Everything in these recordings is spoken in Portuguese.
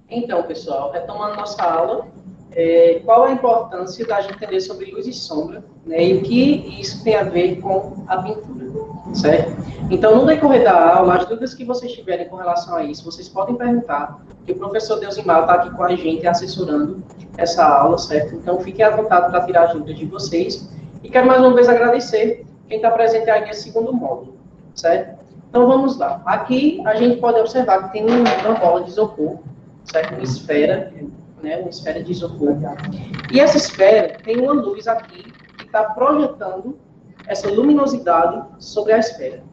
Então, pessoal, retomando nossa aula, qual a importância da gente entender sobre luz e sombra, né, e o que isso tem a ver com a pintura, certo? Então, no decorrer da aula, as dúvidas que vocês tiverem com relação a isso, vocês podem perguntar, que o professor Deusimar está aqui com a gente, assessorando essa aula, certo? Então, fiquem à vontade para tirar as dúvidas de vocês. E quero mais uma vez agradecer quem está presente aí nesse segundo módulo, certo? Então, vamos lá. Aqui, a gente pode observar que tem uma bola de isopor, certo? Uma esfera, né? Uma esfera de isopor. E essa esfera tem uma luz aqui que está projetando essa luminosidade sobre a esfera.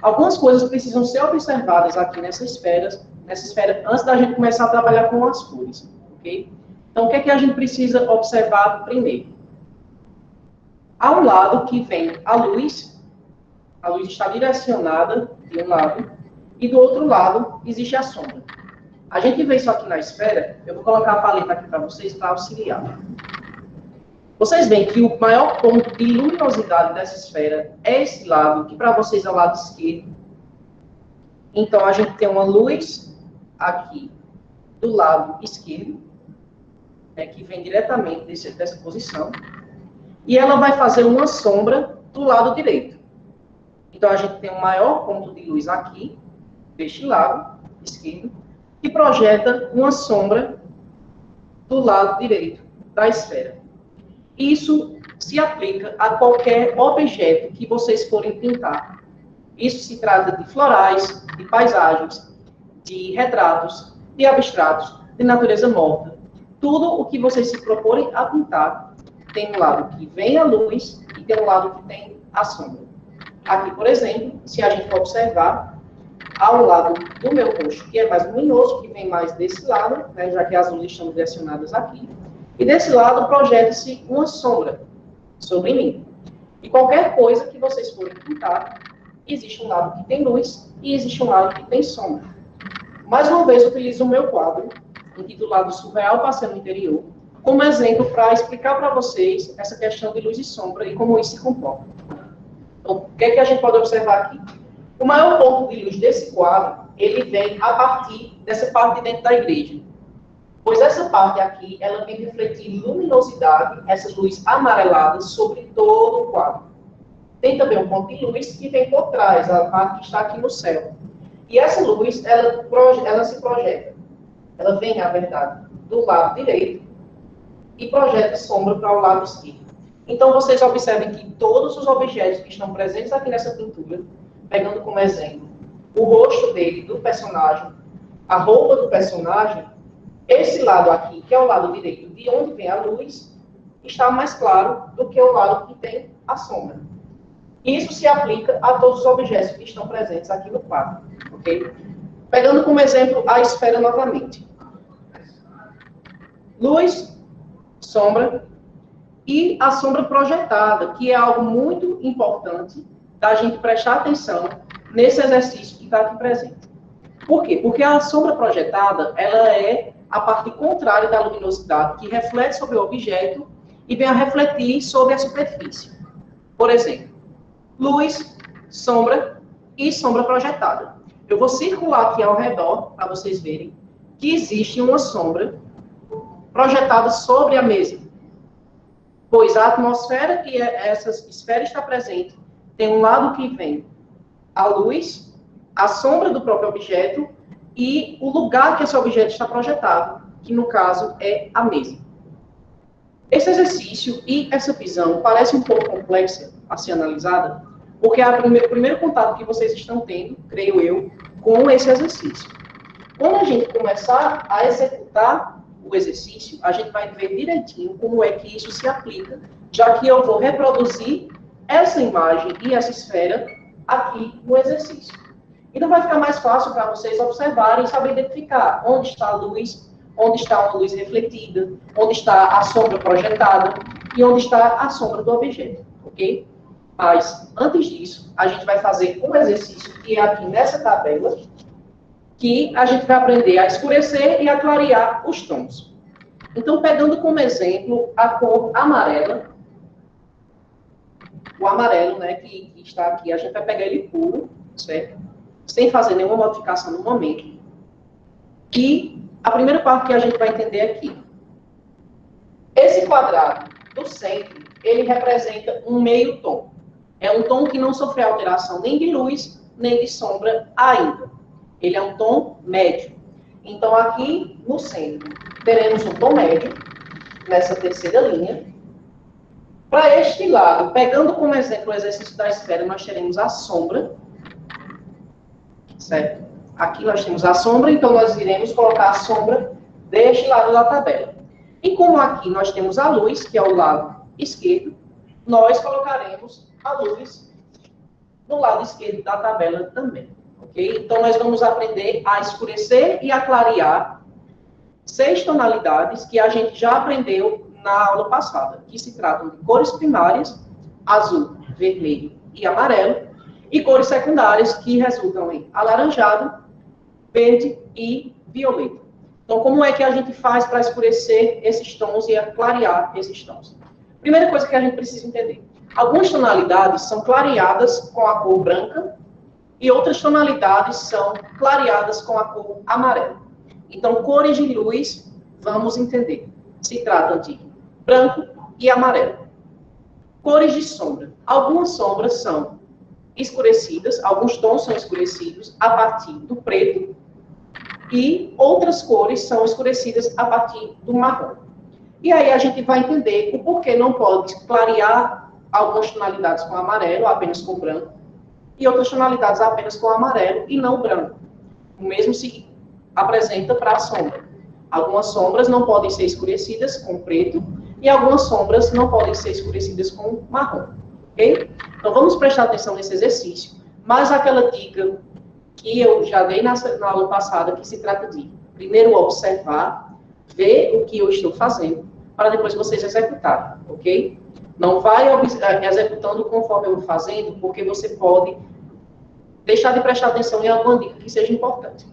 Algumas coisas precisam ser observadas aqui nessa esfera, antes da gente começar a trabalhar com as cores, ok? Então, o que é que a gente precisa observar primeiro? Há um lado que vem a luz está direcionada de um lado, e do outro lado existe a sombra. A gente vê isso aqui na esfera, eu vou colocar a paleta aqui para vocês para auxiliar. Vocês veem que o maior ponto de luminosidade dessa esfera é esse lado, que para vocês é o lado esquerdo. Então, a gente tem uma luz aqui do lado esquerdo, né, que vem diretamente dessa posição, e ela vai fazer uma sombra do lado direito. Então, a gente tem um maior ponto de luz aqui, deste lado esquerdo, que projeta uma sombra do lado direito da esfera. Isso se aplica a qualquer objeto que vocês forem pintar. Isso se trata de florais, de paisagens, de retratos, de abstratos, de natureza morta. Tudo o que vocês se proporem a pintar tem um lado que vem a luz e tem um lado que tem a sombra. Aqui, por exemplo, se a gente observar, há um lado do meu rosto que é mais luminoso, que vem mais desse lado, né, já que as luzes estão direcionadas aqui. E desse lado projeta-se uma sombra sobre mim. E qualquer coisa que vocês forem pintar, existe um lado que tem luz e existe um lado que tem sombra. Mais uma vez, utilizo o meu quadro, intitulado Surreal Passeio no Interior, como exemplo para explicar para vocês essa questão de luz e sombra e como isso se comporta. Então, o que é que a gente pode observar aqui? O maior ponto de luz desse quadro, ele vem a partir dessa parte de dentro da igreja. Pois essa parte aqui, ela vem refletir luminosidade, essa luz amarelada, sobre todo o quadro. Tem também um ponto de luz que vem por trás, a parte que está aqui no céu. E essa luz, ela se projeta. Ela vem, na verdade, do lado direito e projeta sombra para o lado esquerdo. Então, vocês observem que todos os objetos que estão presentes aqui nessa pintura, pegando como exemplo o rosto dele, do personagem, a roupa do personagem, esse lado aqui, que é o lado direito, de onde vem a luz, está mais claro do que o lado que tem a sombra. Isso se aplica a todos os objetos que estão presentes aqui no quadro, ok? Pegando como exemplo a esfera novamente. Luz, sombra e a sombra projetada, que é algo muito importante da gente prestar atenção nesse exercício que está aqui presente. Por quê? Porque a sombra projetada, ela é a parte contrária da luminosidade, que reflete sobre o objeto e vem a refletir sobre a superfície. Por exemplo, luz, sombra e sombra projetada. Eu vou circular aqui ao redor, para vocês verem, que existe uma sombra projetada sobre a mesa. Pois a atmosfera que essa esfera está presente tem um lado que vem a luz, a sombra do próprio objeto e o lugar que esse objeto está projetado, que no caso é a mesa. Esse exercício e essa visão parece um pouco complexa a ser analisada, porque é o primeiro contato que vocês estão tendo, creio eu, com esse exercício. Quando a gente começar a executar o exercício, a gente vai ver direitinho como é que isso se aplica, já que eu vou reproduzir essa imagem e essa esfera aqui no exercício. Então vai ficar mais fácil para vocês observarem e saber identificar onde está a luz, onde está uma luz refletida, onde está a sombra projetada e onde está a sombra do objeto, ok? Mas, antes disso, a gente vai fazer um exercício que é aqui nessa tabela, que a gente vai aprender a escurecer e a clarear os tons. Então, pegando como exemplo a cor amarela, o amarelo, né, que está aqui, a gente vai pegar ele puro, certo? Sem fazer nenhuma modificação no momento. E a primeira parte que a gente vai entender aqui. Esse quadrado do centro, ele representa um meio tom. É um tom que não sofreu alteração nem de luz, nem de sombra ainda. Ele é um tom médio. Então, aqui no centro, teremos um tom médio, nessa terceira linha. Para este lado, pegando como exemplo o exercício da esfera, nós teremos a sombra. Certo? Aqui nós temos a sombra, então nós iremos colocar a sombra deste lado da tabela. E como aqui nós temos a luz, que é o lado esquerdo, nós colocaremos a luz no lado esquerdo da tabela também. Ok? Então nós vamos aprender a escurecer e a clarear 6 tonalidades que a gente já aprendeu na aula passada, que se tratam de cores primárias, azul, vermelho e amarelo, e cores secundárias que resultam em alaranjado, verde e violeta. Então, como é que a gente faz para escurecer esses tons e clarear esses tons? Primeira coisa que a gente precisa entender. Algumas tonalidades são clareadas com a cor branca e outras tonalidades são clareadas com a cor amarela. Então, cores de luz, vamos entender. Se trata de branco e amarelo. Cores de sombra. Algumas sombras são escurecidas, alguns tons são escurecidos a partir do preto e outras cores são escurecidas a partir do marrom. E aí a gente vai entender o porquê não pode clarear algumas tonalidades com amarelo, apenas com branco, e outras tonalidades apenas com amarelo e não branco. O mesmo se apresenta para a sombra. Algumas sombras não podem ser escurecidas com preto e algumas sombras não podem ser escurecidas com marrom. Ok? Então, vamos prestar atenção nesse exercício. Mas aquela dica que eu já dei na aula passada, que se trata de, primeiro, observar, ver o que eu estou fazendo, para depois vocês executarem, ok? Não vai executando conforme eu vou fazendo, porque você pode deixar de prestar atenção em alguma dica que seja importante.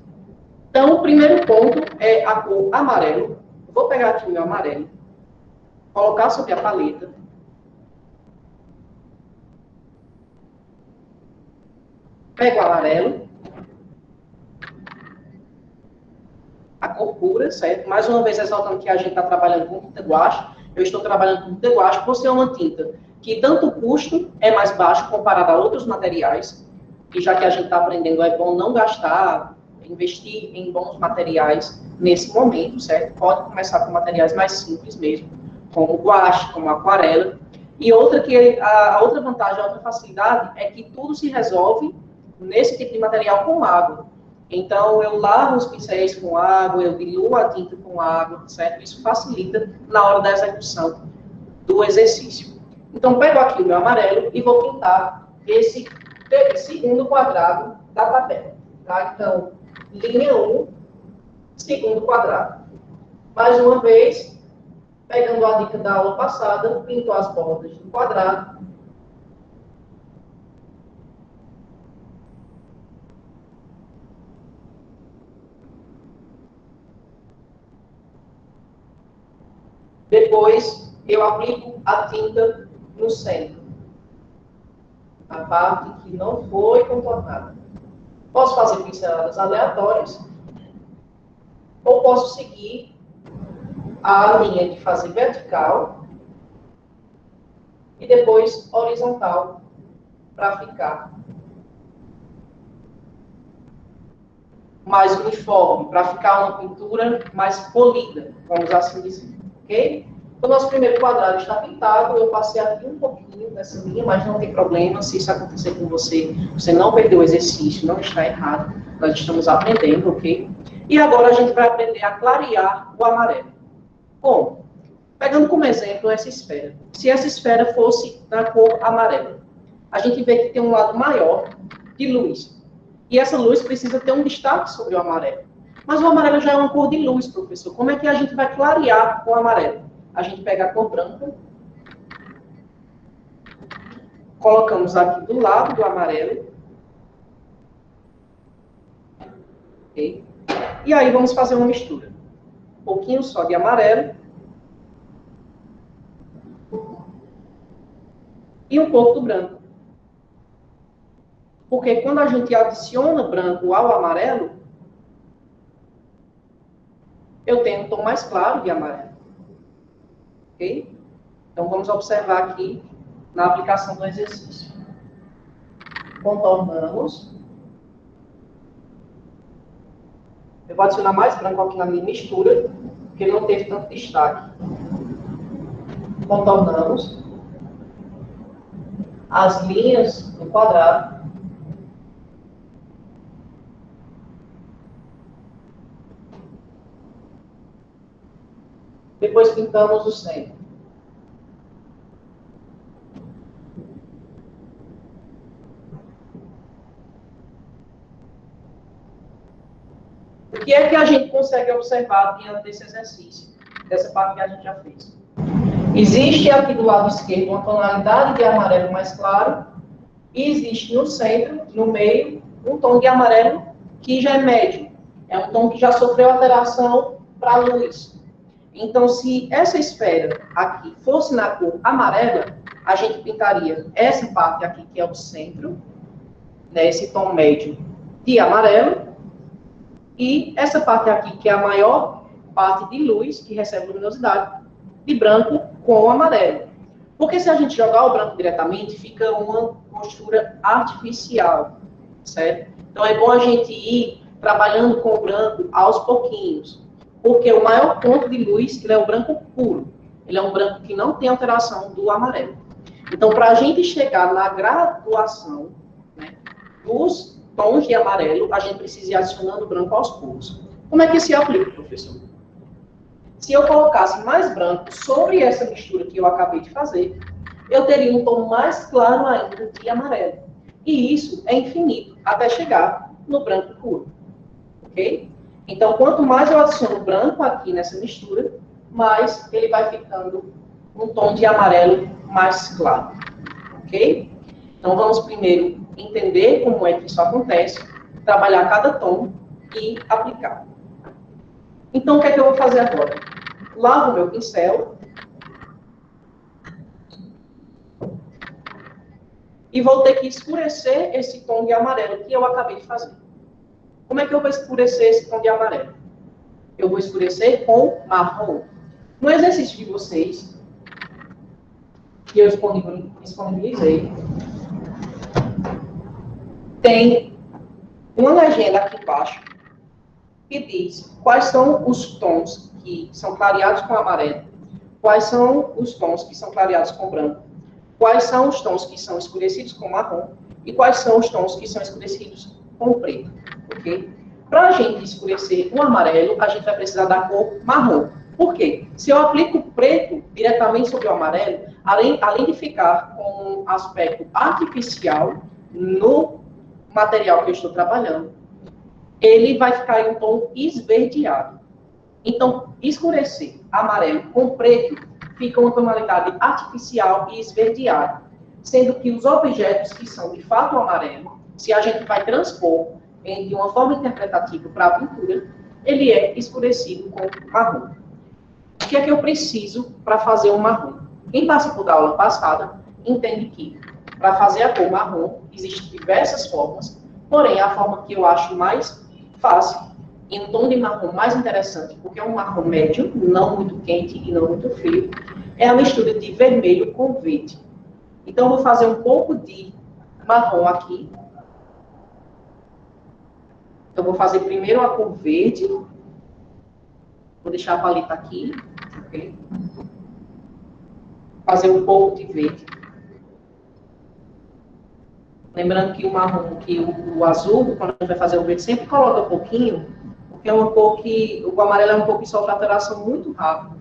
Então, o primeiro ponto é a cor amarelo. Vou pegar aqui o meu amarelo, colocar sobre a paleta. Pego o amarelo, a cor pura, certo? Mais uma vez, ressaltando que a gente está trabalhando com tinta guache. Eu estou trabalhando com tinta guache por ser uma tinta que tanto o custo é mais baixo comparado a outros materiais, e já que a gente está aprendendo, é bom não gastar, investir em bons materiais nesse momento, certo? Pode começar com materiais mais simples mesmo, como guache, como aquarela. E outra que a outra vantagem, a outra facilidade é que tudo se resolve nesse tipo de material com água. Então, eu lavo os pincéis com água, eu diluo a tinta com água, certo? Isso facilita na hora da execução do exercício. Então, pego aqui o meu amarelo e vou pintar esse segundo quadrado da tabela. Tá? Então, linha 1, segundo quadrado. Mais uma vez, pegando a dica da aula passada, pinto as bordas do quadrado. Depois, eu aplico a tinta no centro. A parte que não foi contornada. Posso fazer pinceladas aleatórias, ou posso seguir a linha de fazer vertical e depois horizontal para ficar mais uniforme, para ficar uma pintura mais polida, vamos assim dizer. Ok? O nosso primeiro quadrado está pintado, eu passei aqui um pouquinho dessa linha, mas não tem problema, se isso acontecer com você, você não perdeu o exercício, não está errado, nós estamos aprendendo, ok? E agora a gente vai aprender a clarear o amarelo. Como? Pegando como exemplo essa esfera. Se essa esfera fosse da cor amarela, a gente vê que tem um lado maior de luz. E essa luz precisa ter um destaque sobre o amarelo. Mas o amarelo já é uma cor de luz, professor. Como é que a gente vai clarear o amarelo? A gente pega a cor branca, colocamos aqui do lado do amarelo. Okay? E aí vamos fazer uma mistura. Um pouquinho só de amarelo. E um pouco do branco. Porque quando a gente adiciona branco ao amarelo, eu tenho um tom mais claro de amarelo. Ok? Então, vamos observar aqui na aplicação do exercício. Contornamos. Eu vou adicionar mais branco aqui na minha mistura, porque não teve tanto destaque. Contornamos as linhas do quadrado. Depois pintamos o centro. O que é que a gente consegue observar diante desse exercício? Dessa parte que a gente já fez. Existe aqui do lado esquerdo uma tonalidade de amarelo mais claro. E existe no centro, no meio, um tom de amarelo que já é médio. É um tom que já sofreu alteração para a luz. Então, se essa esfera aqui fosse na cor amarela, a gente pintaria essa parte aqui, que é o centro, né, esse tom médio de amarelo, e essa parte aqui, que é a maior parte de luz, que recebe luminosidade, de branco com amarelo. Porque se a gente jogar o branco diretamente, fica uma postura artificial, certo? Então, é bom a gente ir trabalhando com o branco aos pouquinhos. Porque o maior ponto de luz, ele é o branco puro. Ele é um branco que não tem alteração do amarelo. Então, para a gente chegar na graduação, né, dos tons de amarelo, a gente precisa ir adicionando branco aos poucos. Como é que se aplica, professor? Se eu colocasse mais branco sobre essa mistura que eu acabei de fazer, eu teria um tom mais claro ainda de amarelo. E isso é infinito, até chegar no branco puro. Ok? Então, quanto mais eu adiciono branco aqui nessa mistura, mais ele vai ficando um tom de amarelo mais claro. Ok? Então, vamos primeiro entender como é que isso acontece, trabalhar cada tom e aplicar. Então, o que é que eu vou fazer agora? Lavo o meu pincel e vou ter que escurecer esse tom de amarelo que eu acabei de fazer. Como é que eu vou escurecer esse tom de amarelo? Eu vou escurecer com marrom. No exercício de vocês, que eu disponibilizei, tem uma legenda aqui embaixo que diz quais são os tons que são clareados com amarelo, quais são os tons que são clareados com branco, quais são os tons que são escurecidos com marrom e quais são os tons que são escurecidos com preto. Okay? Para a gente escurecer o amarelo, a gente vai precisar da cor marrom. Por quê? Se eu aplico o preto diretamente sobre o amarelo, além de ficar com um aspecto artificial no material que eu estou trabalhando, ele vai ficar em um tom esverdeado. Então, escurecer amarelo com preto fica uma tonalidade artificial e esverdeada, sendo que os objetos que são de fato amarelo, se a gente vai transpor de uma forma interpretativa para a pintura, ele é escurecido com marrom. O que é que eu preciso para fazer um marrom? Quem participou da aula passada entende que para fazer a cor marrom existem diversas formas, porém a forma que eu acho mais fácil e um tom de marrom mais interessante, porque é um marrom médio, não muito quente e não muito frio, é a mistura de vermelho com verde. Então eu vou fazer um pouco de marrom aqui. Então, vou fazer primeiro a cor verde. Vou deixar a paleta aqui. Okay? Fazer um pouco de verde. Lembrando que o marrom, que o azul, quando a gente vai fazer o verde, sempre coloca um pouquinho, porque é uma cor que o amarelo é uma cor que sofre alteração muito rápido.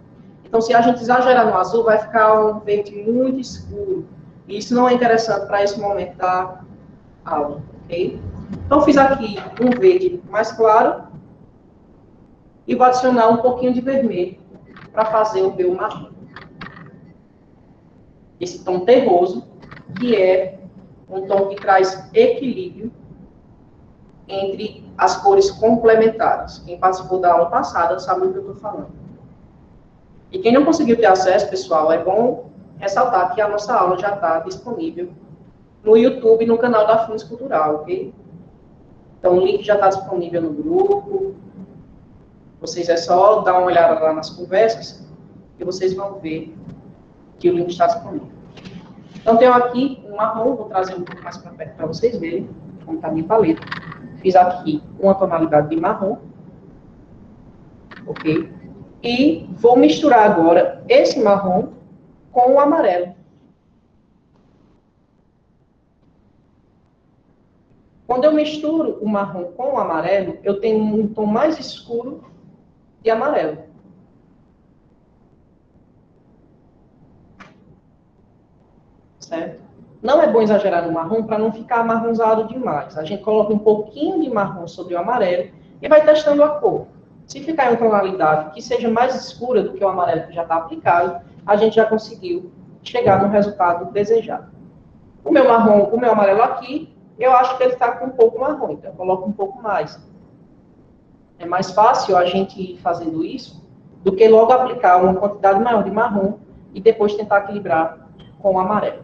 Então, se a gente exagerar no azul, vai ficar um verde muito escuro. E isso não é interessante para esse momento da aula, ok? Então, fiz aqui um verde mais claro e vou adicionar um pouquinho de vermelho para fazer o meu marrom. Esse tom terroso, que é um tom que traz equilíbrio entre as cores complementares. Quem participou da aula passada sabe do que eu estou falando. E quem não conseguiu ter acesso, pessoal, é bom ressaltar que a nossa aula já está disponível no YouTube, no canal da Funes Cultural, ok? Então, o link já está disponível no grupo. Vocês é só dar uma olhada lá nas conversas e vocês vão ver que o link está disponível. Então, tenho aqui um marrom, vou trazer um pouco mais para perto para vocês verem como está a minha paleta. Fiz aqui uma tonalidade de marrom, ok? E vou misturar agora esse marrom com o amarelo. Quando eu misturo o marrom com o amarelo, eu tenho um tom mais escuro de amarelo. Certo? Não é bom exagerar no marrom para não ficar amarronzado demais. A gente coloca um pouquinho de marrom sobre o amarelo e vai testando a cor. Se ficar em uma tonalidade que seja mais escura do que o amarelo que já está aplicado, a gente já conseguiu chegar no resultado desejado. O meu marrom, o meu amarelo aqui, eu acho que ele está com um pouco marrom, então eu coloco um pouco mais. É mais fácil a gente ir fazendo isso do que logo aplicar uma quantidade maior de marrom e depois tentar equilibrar com o amarelo.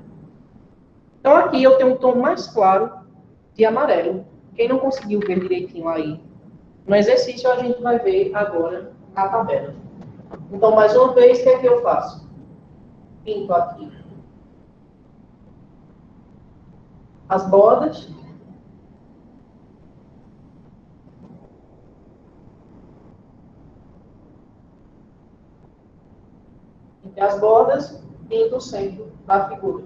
Então aqui eu tenho um tom mais claro de amarelo. Quem não conseguiu ver direitinho aí no exercício, a gente vai ver agora na tabela. Então, mais uma vez, o que é que eu faço? Pinto aqui as bordas. Entre as bordas, pinto o centro da figura.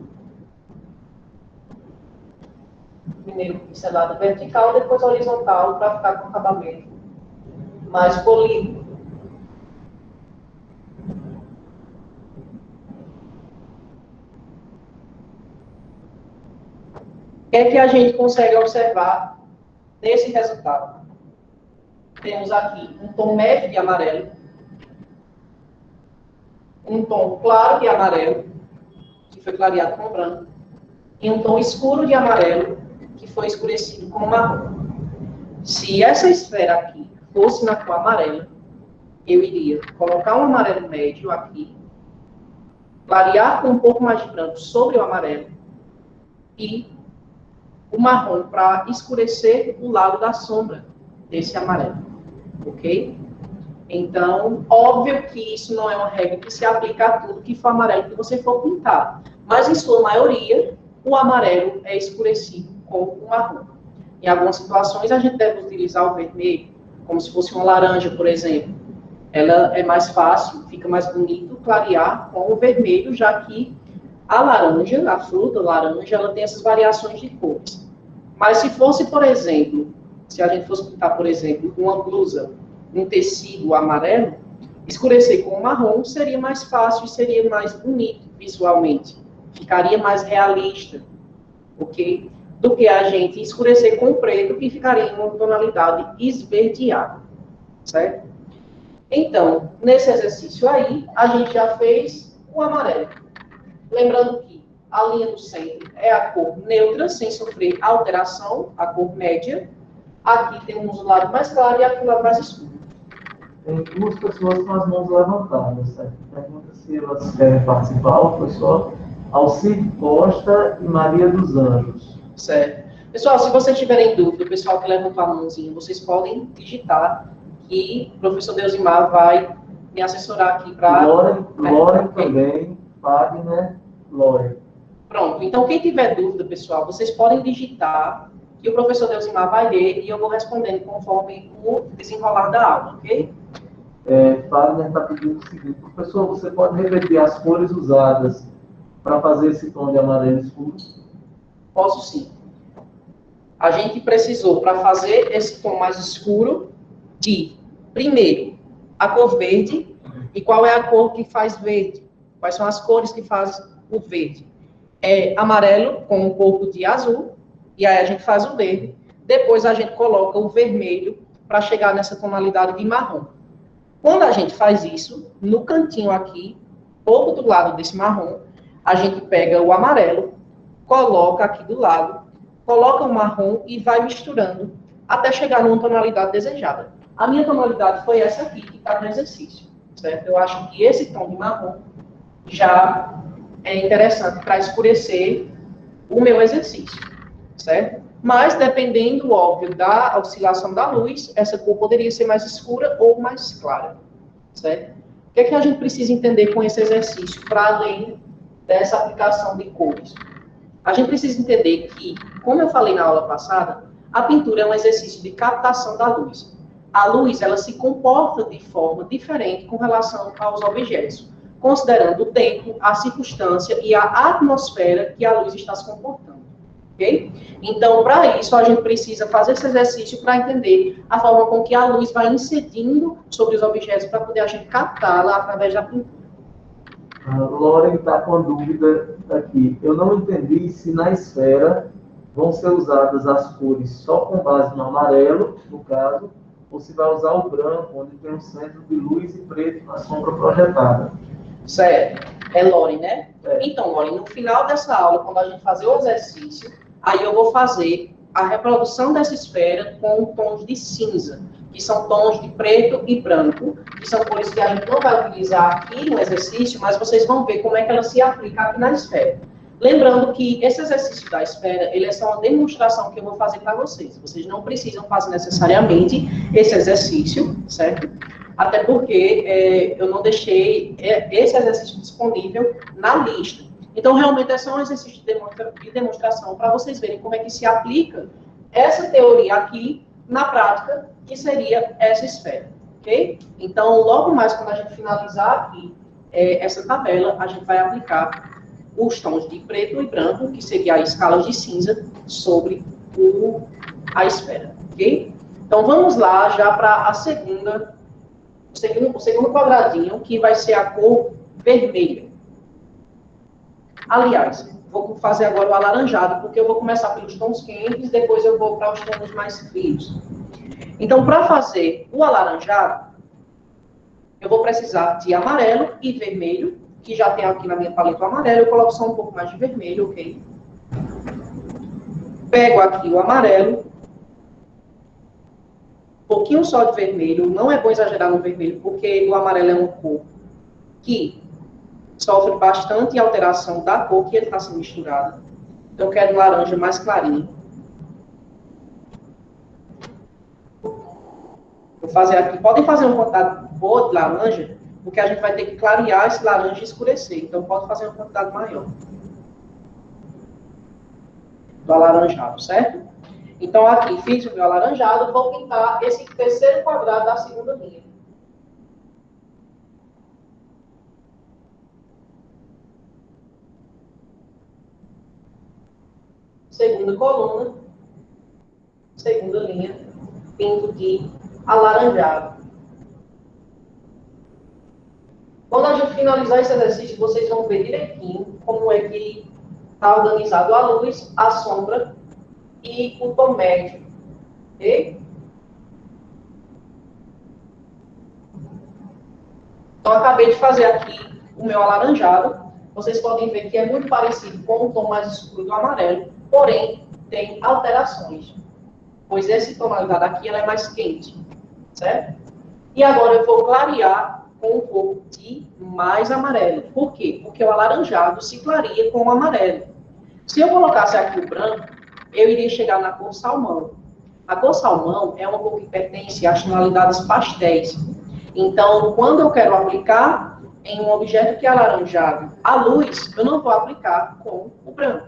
Primeiro pincelada vertical, depois horizontal, para ficar com o acabamento mais polido. O que é que a gente consegue observar nesse resultado? Temos aqui um tom médio de amarelo, um tom claro de amarelo, que foi clareado com branco, e um tom escuro de amarelo, que foi escurecido com marrom. Se essa esfera aqui fosse na cor amarela, eu iria colocar um amarelo médio aqui, clarear com um pouco mais de branco sobre o amarelo, e o marrom para escurecer o lado da sombra desse amarelo, ok? Então, óbvio que isso não é uma regra que se aplica a tudo que for amarelo que você for pintar, mas em sua maioria, o amarelo é escurecido com o marrom. Em algumas situações, a gente deve utilizar o vermelho, como se fosse uma laranja, por exemplo. Ela é mais fácil, fica mais bonito clarear com o vermelho, já que a laranja, a fruta laranja, ela tem essas variações de cores. Mas se fosse, por exemplo, se a gente fosse pintar, por exemplo, uma blusa, um tecido amarelo, escurecer com o marrom seria mais fácil e seria mais bonito visualmente. Ficaria mais realista, ok? Do que a gente escurecer com o preto, que ficaria em uma tonalidade esverdeada, certo? Então, nesse exercício aí, a gente já fez o amarelo. Lembrando que a linha do centro é a cor neutra, sem sofrer alteração, a cor média. Aqui temos o lado mais claro e aqui o lado mais escuro. Tem duas pessoas com as mãos levantadas, certo? Pergunta se elas querem participar, ou foi só Alcide Costa e Maria dos Anjos. Certo. Pessoal, se vocês tiverem dúvida, o pessoal que levantou a mãozinha, vocês podem digitar que o professor Deusimar vai me assessorar aqui para... Loren também, Wagner, Loren. Pronto, então quem tiver dúvida, pessoal, vocês podem digitar que o professor Deusimar vai ler e eu vou respondendo conforme o desenrolar da aula, ok? Wagner está pedindo o seguinte: professor, você pode repetir as cores usadas para fazer esse tom de amarelo escuro? Posso sim. A gente precisou, para fazer esse tom mais escuro, de, primeiro, a cor verde. E qual é a cor que faz verde? Quais são as cores que fazem o verde? É amarelo com um pouco de azul, e aí a gente faz o verde. Depois a gente coloca o vermelho para chegar nessa tonalidade de marrom. Quando a gente faz isso, no cantinho aqui, pouco do lado desse marrom, a gente pega o amarelo, coloca aqui do lado, coloca o marrom e vai misturando até chegar numa tonalidade desejada. A minha tonalidade foi essa aqui, que está no exercício, certo? Eu acho que esse tom de marrom já é interessante para escurecer o meu exercício, certo? Mas, dependendo, óbvio, da oscilação da luz, essa cor poderia ser mais escura ou mais clara, certo? O que é que a gente precisa entender com esse exercício, para além dessa aplicação de cores? A gente precisa entender que, como eu falei na aula passada, a pintura é um exercício de captação da luz. A luz, ela se comporta de forma diferente com relação aos objetos, considerando o tempo, a circunstância e a atmosfera que a luz está se comportando. Ok? Então, para isso, a gente precisa fazer esse exercício para entender a forma com que a luz vai incidindo sobre os objetos para poder a gente captá-la através da pintura. A Lauren está com a dúvida aqui. Eu não entendi se na esfera vão ser usadas as cores só com base no amarelo, no caso, ou se vai usar o branco, onde tem um centro de luz e preto na sombra projetada. Certo. É Lauren, né? É. Então, Lauren, no final dessa aula, quando a gente fazer o exercício, aí eu vou fazer a reprodução dessa esfera com tons de cinza, que são tons de preto e branco, que são cores que a gente não vai utilizar aqui no exercício, mas vocês vão ver como é que ela se aplica aqui na esfera. Lembrando que esse exercício da esfera, ele é só uma demonstração que eu vou fazer para vocês. Vocês não precisam fazer necessariamente esse exercício, certo? Até porque eu não deixei esse exercício disponível na lista. Então, realmente, é só um exercício de demonstração para vocês verem como é que se aplica essa teoria aqui na prática, que seria essa esfera, ok? Então, logo mais, quando a gente finalizar aqui essa tabela, a gente vai aplicar os tons de preto e branco, que seria a escala de cinza, sobre a esfera, ok? Então, vamos lá já para o segundo quadradinho, que vai ser a cor vermelha. Aliás, vou fazer agora o alaranjado, porque eu vou começar pelos tons quentes, depois eu vou para os tons mais frios. Então, para fazer o alaranjado, eu vou precisar de amarelo e vermelho, que já tem aqui na minha paleta o amarelo, eu coloco só um pouco mais de vermelho, ok? Pego aqui o amarelo, um pouquinho só de vermelho, não é bom exagerar no vermelho, porque o amarelo é uma cor que sofre bastante alteração da cor que ele está sendo misturado. Então, eu quero um laranja mais clarinho. Vou fazer aqui. Podem fazer uma quantidade boa de laranja, porque a gente vai ter que clarear esse laranja e escurecer. Então, pode fazer uma quantidade maior do alaranjado, certo? Então, aqui, fiz o meu alaranjado, vou pintar esse terceiro quadrado da segunda linha. Segunda coluna, segunda linha, pinto de alaranjado. Quando a gente finalizar esse exercício, vocês vão ver direitinho como é que está organizado a luz, a sombra e o tom médio. Ok? Então, eu acabei de fazer aqui o meu alaranjado. Vocês podem ver que é muito parecido com o tom mais escuro do amarelo, porém, tem alterações. Pois essa tonalidade aqui ela é mais quente, certo? E agora eu vou clarear com um pouco de mais amarelo. Por quê? Porque o alaranjado se clareia com o amarelo. Se eu colocasse aqui o branco, eu iria chegar na cor salmão. A cor salmão é uma cor que pertence às tonalidades pastéis. Então, quando eu quero aplicar em um objeto que é alaranjado a luz, eu não vou aplicar com o branco,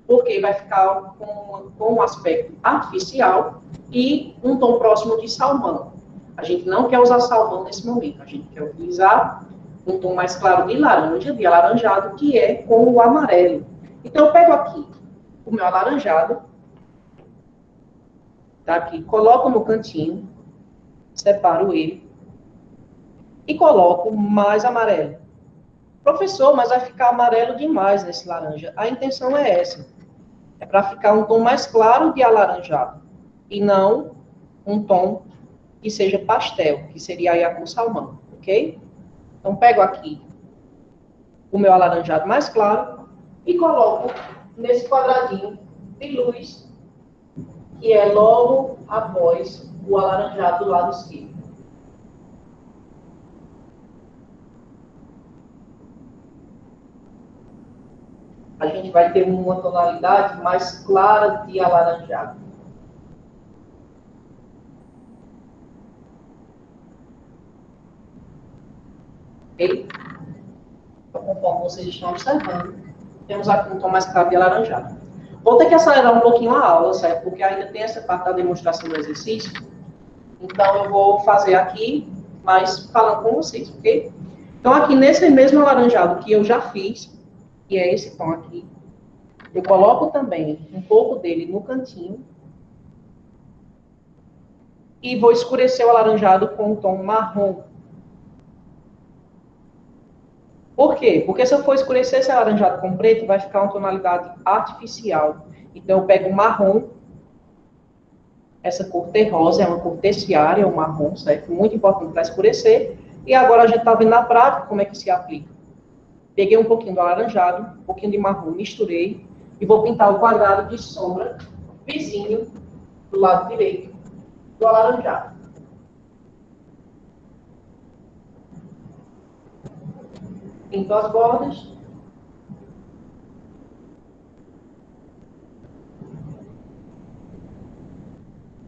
porque vai ficar com um aspecto artificial e um tom próximo de salmão. A gente não quer usar salmão nesse momento, a gente quer utilizar um tom mais claro de laranja, de alaranjado, que é com o amarelo. Então, eu pego aqui o meu alaranjado, tá aqui, coloco no cantinho, separo ele, e coloco mais amarelo. Professor, mas vai ficar amarelo demais nesse laranja. A intenção é essa. É para ficar um tom mais claro de alaranjado. E não um tom que seja pastel, que seria aí a cor salmão, ok? Então, pego aqui o meu alaranjado mais claro e coloco nesse quadradinho de luz, que é logo após o alaranjado do lado esquerdo. a gente vai ter uma tonalidade mais clara de alaranjado. Ok? Então, conforme vocês estão observando, temos aqui um tom mais claro de alaranjado. Vou ter que acelerar um pouquinho a aula, certo? Porque ainda tem essa parte da demonstração do exercício. Então, eu vou fazer aqui, mas falando com vocês, ok? Então, aqui nesse mesmo alaranjado que eu já fiz, que é esse tom aqui, eu coloco também um pouco dele no cantinho. E vou escurecer o alaranjado com um tom marrom. Por quê? Porque se eu for escurecer esse alaranjado com preto, vai ficar uma tonalidade artificial. Então, eu pego o marrom. Essa cor terrosa é uma cor terciária, o marrom, certo? Muito importante para escurecer. E agora a gente está vendo na prática como é que se aplica. Peguei um pouquinho do alaranjado, um pouquinho de marrom, misturei. E vou pintar o quadrado de sombra vizinho do lado direito do alaranjado. Pinto as bordas.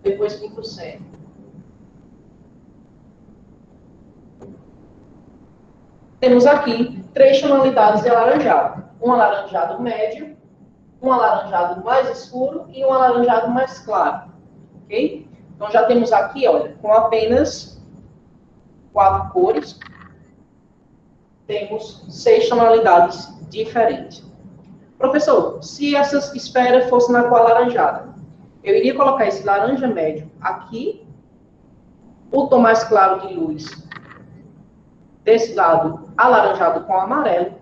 Depois pinto o centro. Temos aqui 3 tonalidades de alaranjado. Um alaranjado médio, um alaranjado mais escuro e um alaranjado mais claro. Ok? Então, já temos aqui, olha, com apenas 4 cores, temos 6 tonalidades diferentes. Professor, se essa esfera fosse na cor alaranjada, eu iria colocar esse laranja médio aqui, o tom mais claro de luz desse lado alaranjado com amarelo,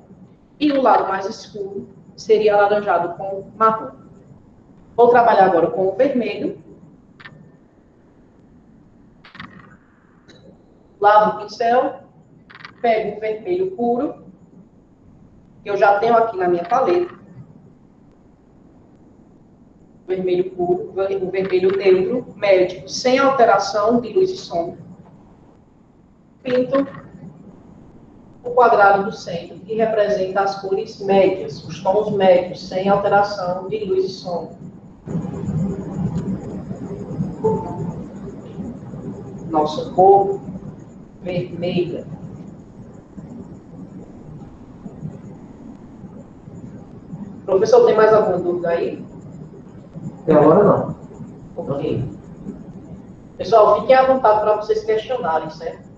e o lado mais escuro seria alaranjado com marrom. Vou trabalhar agora com o vermelho. Lavo o pincel, pego o vermelho puro, que eu já tenho aqui na minha paleta. Vermelho puro, o vermelho neutro, médio, sem alteração de luz e sombra. Pinto o quadrado do centro, que representa as cores médias, os tons médios, sem alteração de luz e sombra. Nossa cor vermelha. Professor, tem mais alguma dúvida aí? Até agora não. Ok. Pessoal, fiquem à vontade para vocês questionarem, certo?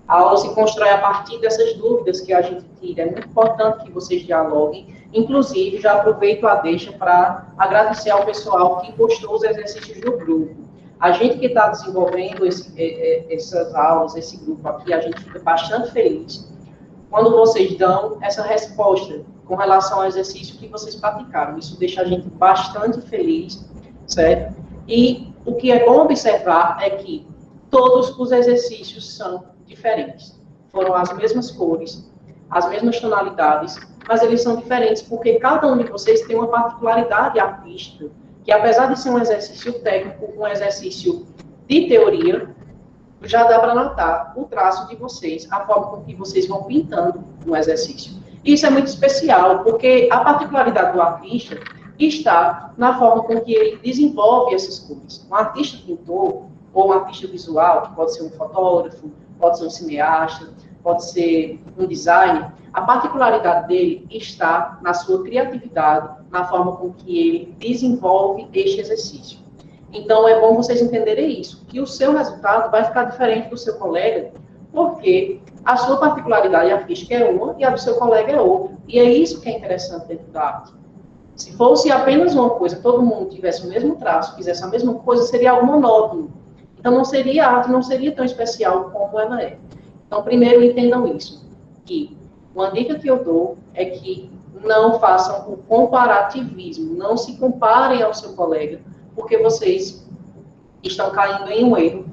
A aula se constrói a partir dessas dúvidas que a gente tira. É muito importante que vocês dialoguem. Inclusive, já aproveito a deixa para agradecer ao pessoal que postou os exercícios do grupo. A gente que está desenvolvendo essas aulas, esse grupo aqui, a gente fica bastante feliz quando vocês dão essa resposta com relação ao exercício que vocês praticaram. Isso deixa a gente bastante feliz, certo? E o que é bom observar é que todos os exercícios são diferentes. Foram as mesmas cores, as mesmas tonalidades, mas eles são diferentes porque cada um de vocês tem uma particularidade artística, que apesar de ser um exercício técnico, um exercício de teoria, já dá para notar o traço de vocês, a forma com que vocês vão pintando no exercício. Isso é muito especial, porque a particularidade do artista está na forma com que ele desenvolve essas cores. Um artista pintor, ou um artista visual, que pode ser um fotógrafo, pode ser um cineasta, pode ser um designer, a particularidade dele está na sua criatividade, na forma com que ele desenvolve este exercício. Então, é bom vocês entenderem isso, que o seu resultado vai ficar diferente do seu colega, porque a sua particularidade artística é uma e a do seu colega é outra. E é isso que é interessante dentro da arte. Se fosse apenas uma coisa, todo mundo tivesse o mesmo traço, fizesse a mesma coisa, seria algo monótono. Então, não seria arte, não seria tão especial como ela é. Então, primeiro, entendam isso. Que uma dica que eu dou é que não façam o comparativismo, não se comparem ao seu colega, porque vocês estão caindo em um erro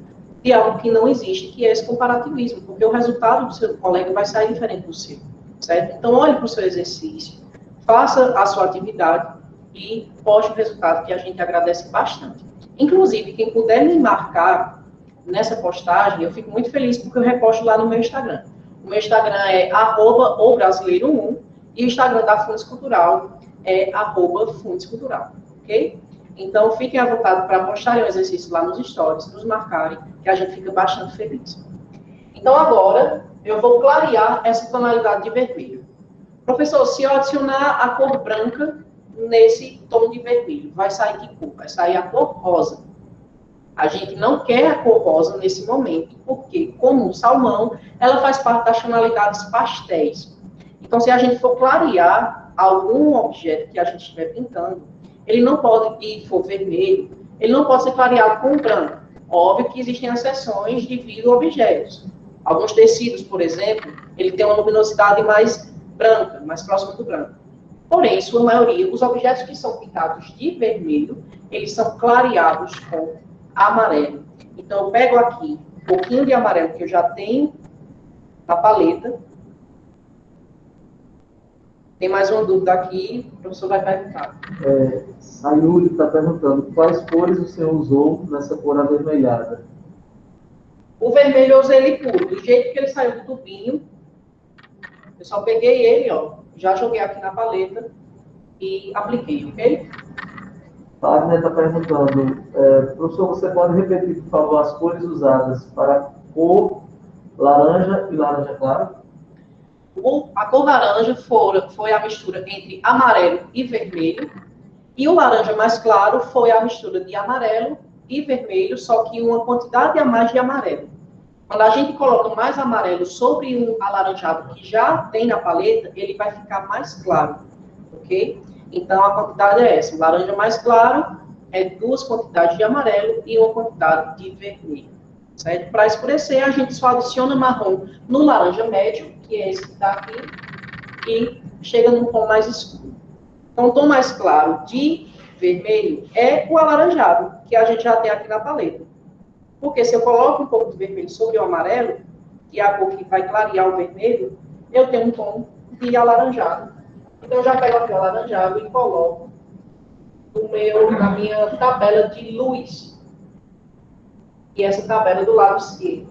de algo que não existe, que é esse comparativismo, porque o resultado do seu colega vai sair diferente do seu, certo? Então, olhe para o seu exercício, faça a sua atividade e poste o resultado, que a gente agradece bastante. Inclusive, quem puder me marcar nessa postagem, eu fico muito feliz porque eu reposto lá no meu Instagram. O meu Instagram é @obrasileiro1 e o Instagram da Fundes Cultural é @Fundes Cultural, ok? Então, fiquem à vontade para postarem o exercício lá nos stories, nos marcarem, que a gente fica bastante feliz. Então, agora, eu vou clarear essa tonalidade de vermelho. Professor, se eu adicionar a cor branca nesse tom de vermelho, vai sair que cor? Vai sair a cor rosa. A gente não quer a cor rosa nesse momento, porque, como o salmão, ela faz parte das tonalidades pastéis. Então, se a gente for clarear algum objeto que a gente estiver pintando, ele não pode, e for vermelho, ele não pode ser clareado com branco. Óbvio que existem exceções devido a objetos. Alguns tecidos, por exemplo, ele tem uma luminosidade mais branca, mais próxima do branco. Porém, em sua maioria, os objetos que são pintados de vermelho, eles são clareados com amarelo. Então, eu pego aqui um pouquinho de amarelo que eu já tenho na paleta. Tem mais uma dúvida aqui, o professor vai perguntar. Sayuri está perguntando quais cores o senhor usou nessa cor avermelhada. O vermelho eu usei ele puro, do jeito que ele saiu do tubinho. Eu só peguei ele, ó, já joguei aqui na paleta e apliquei, ok? Wagner está perguntando, professor, você pode repetir, por favor, as cores usadas para cor laranja e laranja claro? A cor laranja foi a mistura entre amarelo e vermelho, e o laranja mais claro foi a mistura de amarelo e vermelho, só que uma quantidade a mais de amarelo. Quando a gente coloca mais amarelo sobre um alaranjado que já tem na paleta, ele vai ficar mais claro, ok? Então, a quantidade é essa. O laranja mais claro é 2 quantidades de amarelo e 1 quantidade de vermelho, certo? Para escurecer, a gente só adiciona marrom no laranja médio, que é esse que está aqui, e chega num tom mais escuro. Então, o tom mais claro de vermelho é o alaranjado, que a gente já tem aqui na paleta. Porque se eu coloco um pouco de vermelho sobre o amarelo, que é a cor que vai clarear o vermelho, eu tenho um tom de alaranjado. Então, eu já pego aqui o alaranjado e coloco na minha tabela de luz. E essa tabela do lado esquerdo.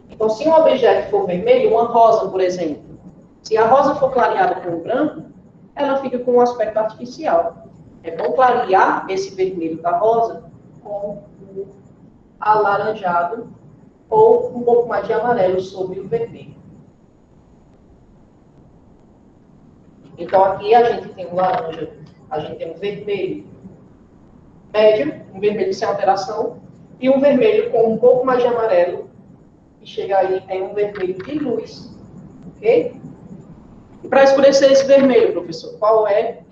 Então, se um objeto for vermelho, uma rosa, por exemplo, se a rosa for clareada com o branco, ela fica com um aspecto artificial. É bom clarear esse vermelho da rosa com o alaranjado ou um pouco mais de amarelo sobre o vermelho. Então, aqui a gente tem um laranja, a gente tem um vermelho médio, um vermelho sem alteração, e um vermelho com um pouco mais de amarelo, e chega aí tem um vermelho de luz, ok? E para escurecer esse vermelho, professor, qual é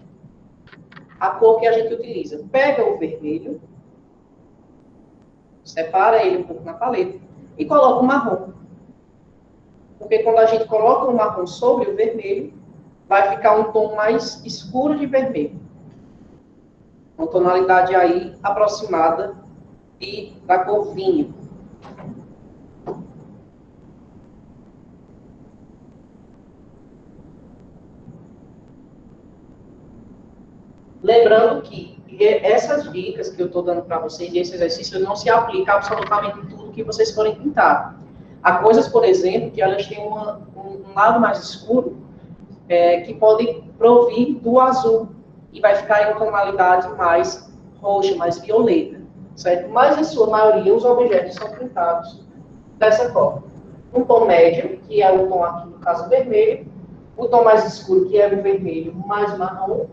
a cor que a gente utiliza? Pega o vermelho, separa ele um pouco na paleta, e coloca o marrom. Porque quando a gente coloca o marrom sobre o vermelho, vai ficar um tom mais escuro de vermelho. Uma tonalidade aí aproximada da cor vinho. Lembrando que essas dicas que eu estou dando para vocês, esse exercício, não se aplica absolutamente em tudo que vocês forem pintar. Há coisas, por exemplo, que elas têm um lado mais escuro, que pode provir do azul, e vai ficar em uma tonalidade mais roxa, mais violeta, certo? Mas, em sua maioria, os objetos são pintados dessa forma. Um tom médio, que é o tom aqui, no caso, vermelho, o tom mais escuro, que é o vermelho mais marrom,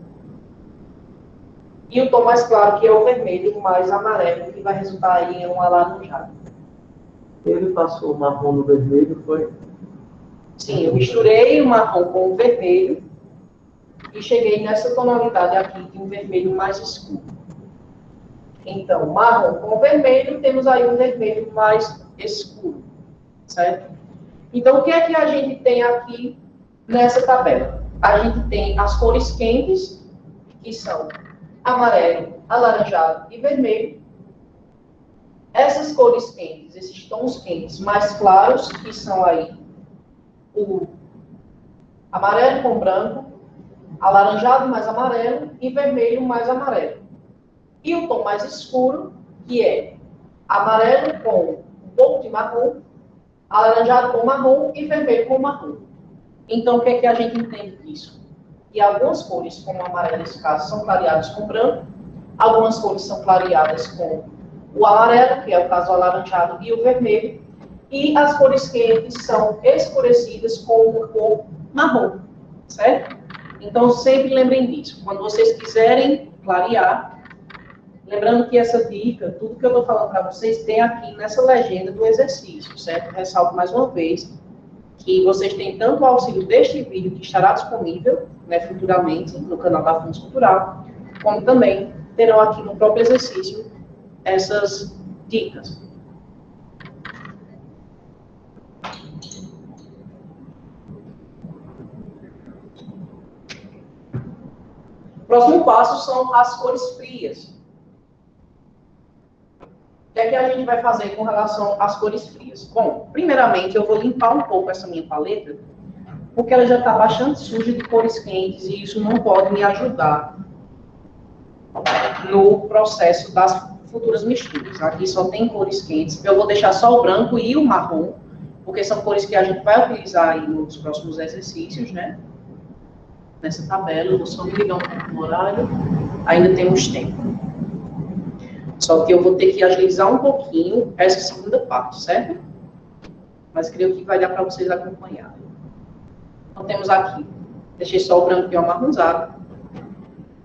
e o tom mais claro, que é o vermelho mais amarelo, que vai resultar aí em um alaranjado. Ele passou o marrom no vermelho, foi? Sim, eu misturei o marrom com o vermelho e cheguei nessa tonalidade aqui de um vermelho mais escuro. Então, marrom com vermelho, temos aí um vermelho mais escuro, certo? Então, o que é que a gente tem aqui nessa tabela? A gente tem as cores quentes, que são amarelo, alaranjado e vermelho. Essas cores quentes, esses tons quentes mais claros, que são aí o amarelo com branco, alaranjado mais amarelo e vermelho mais amarelo. E o tom mais escuro, que é amarelo com um pouco de marrom, alaranjado com marrom e vermelho com marrom. Então, o que é que a gente entende disso? Que algumas cores, como o amarelo nesse caso, são clareadas com branco, algumas cores são clareadas com o amarelo, que é o caso do alaranjado e o vermelho, e as cores quentes são escurecidas com uma cor marrom, certo? Então, sempre lembrem disso. Quando vocês quiserem clarear, lembrando que essa dica, tudo que eu estou falando para vocês, tem aqui nessa legenda do exercício, certo? Ressalto mais uma vez que vocês têm tanto o auxílio deste vídeo, que estará disponível, né, futuramente no canal da Fundos Cultural, como também terão aqui no próprio exercício essas dicas. O próximo passo são as cores frias. O que é que a gente vai fazer com relação às cores frias? Bom, primeiramente eu vou limpar um pouco essa minha paleta, porque ela já está bastante suja de cores quentes e isso não pode me ajudar no processo das futuras misturas. Aqui só tem cores quentes. Eu vou deixar só o branco e o marrom, porque são cores que a gente vai utilizar aí nos próximos exercícios, né? Nessa tabela, eu vou só me ligar um pouco no horário. Ainda temos tempo. Só que eu vou ter que agilizar um pouquinho essa segunda parte, certo? Mas creio que vai dar para vocês acompanharem. Então, temos aqui, deixei só o branco e o amarronzado.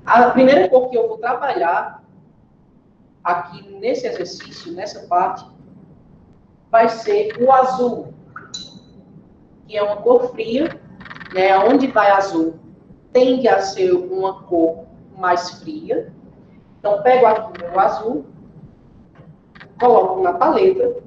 A primeira cor que eu vou trabalhar aqui nesse exercício, nessa parte, vai ser o azul, que é uma cor fria, né? Onde vai azul, tende a ser uma cor mais fria. Então, pego aqui o meu azul, coloco na paleta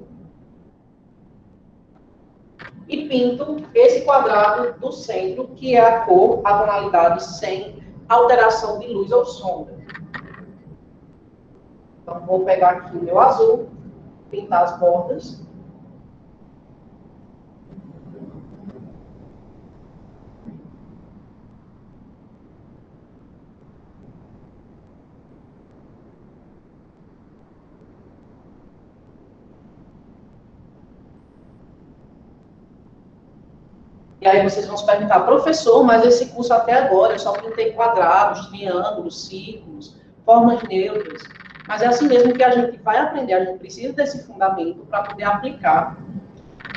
e pinto esse quadrado do centro, que é a cor, a tonalidade sem alteração de luz ou sombra. Então, vou pegar aqui o meu azul, pintar as bordas. E aí vocês vão se perguntar, professor, mas esse curso até agora eu só pintei quadrados, triângulos, círculos, formas neutras. Mas é assim mesmo que a gente vai aprender, a gente precisa desse fundamento para poder aplicar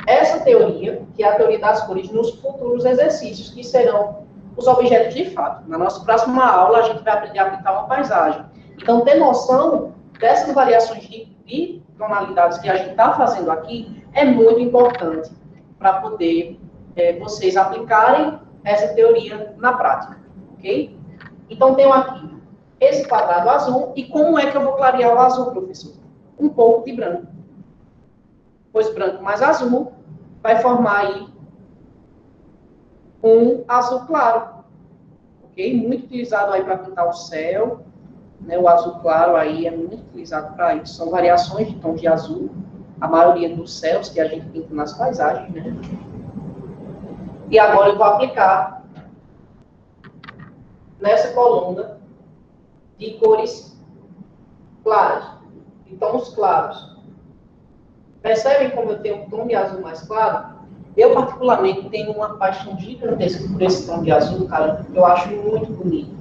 essa teoria, que é a teoria das cores, nos futuros exercícios, que serão os objetos de fato. Na nossa próxima aula, a gente vai aprender a pintar uma paisagem. Então, ter noção dessas variações de tonalidades que a gente está fazendo aqui é muito importante para poder vocês aplicarem essa teoria na prática, ok? Então, tenho aqui esse quadrado azul, e como é que eu vou clarear o azul, professor? Um pouco de branco. Pois branco mais azul vai formar aí um azul claro, ok? Muito utilizado aí para pintar o céu, né? O azul claro aí é muito utilizado para isso. São variações de tom de azul, a maioria dos céus que a gente pinta nas paisagens, né? E agora eu vou aplicar nessa coluna de cores claras, de tons claros. Percebem como eu tenho um tom de azul mais claro? Eu, particularmente, tenho uma paixão gigantesca por esse tom de azul, cara. Eu acho muito bonito.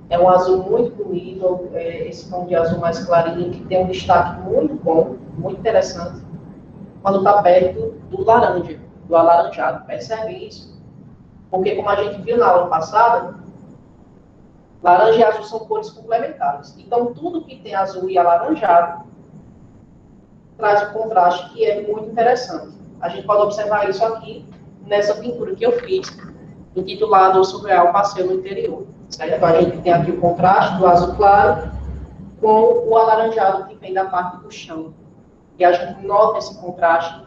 É um azul muito bonito, esse tom de azul mais clarinho, que tem um destaque muito bom, muito interessante, quando está perto do laranja, do alaranjado. Percebe isso? Porque, como a gente viu na aula passada, laranja e azul são cores complementares. Então, tudo que tem azul e alaranjado traz um contraste que é muito interessante. A gente pode observar isso aqui nessa pintura que eu fiz, intitulada O Surreal Passeio no Interior. Certo? A gente tem aqui o contraste do azul claro com o alaranjado que vem da parte do chão. E a gente nota esse contraste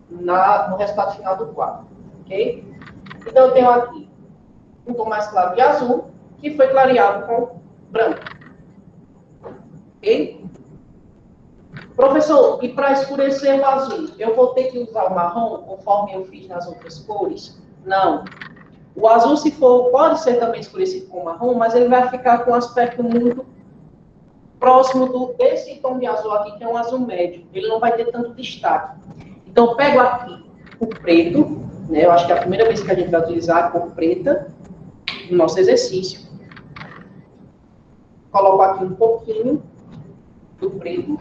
no resultado final do quadro. Ok? Então, eu tenho aqui um tom mais claro de azul, que foi clareado com branco. Ok? Professor, e para escurecer o azul, eu vou ter que usar o marrom, conforme eu fiz nas outras cores? Não. O azul, se for, pode ser também escurecido com marrom, mas ele vai ficar com um aspecto muito próximo desse tom de azul aqui, que é um azul médio. Ele não vai ter tanto destaque. Então, eu pego aqui o preto, né? Eu acho que é a primeira vez que a gente vai utilizar a cor preta no nosso exercício. Coloco aqui um pouquinho do preto.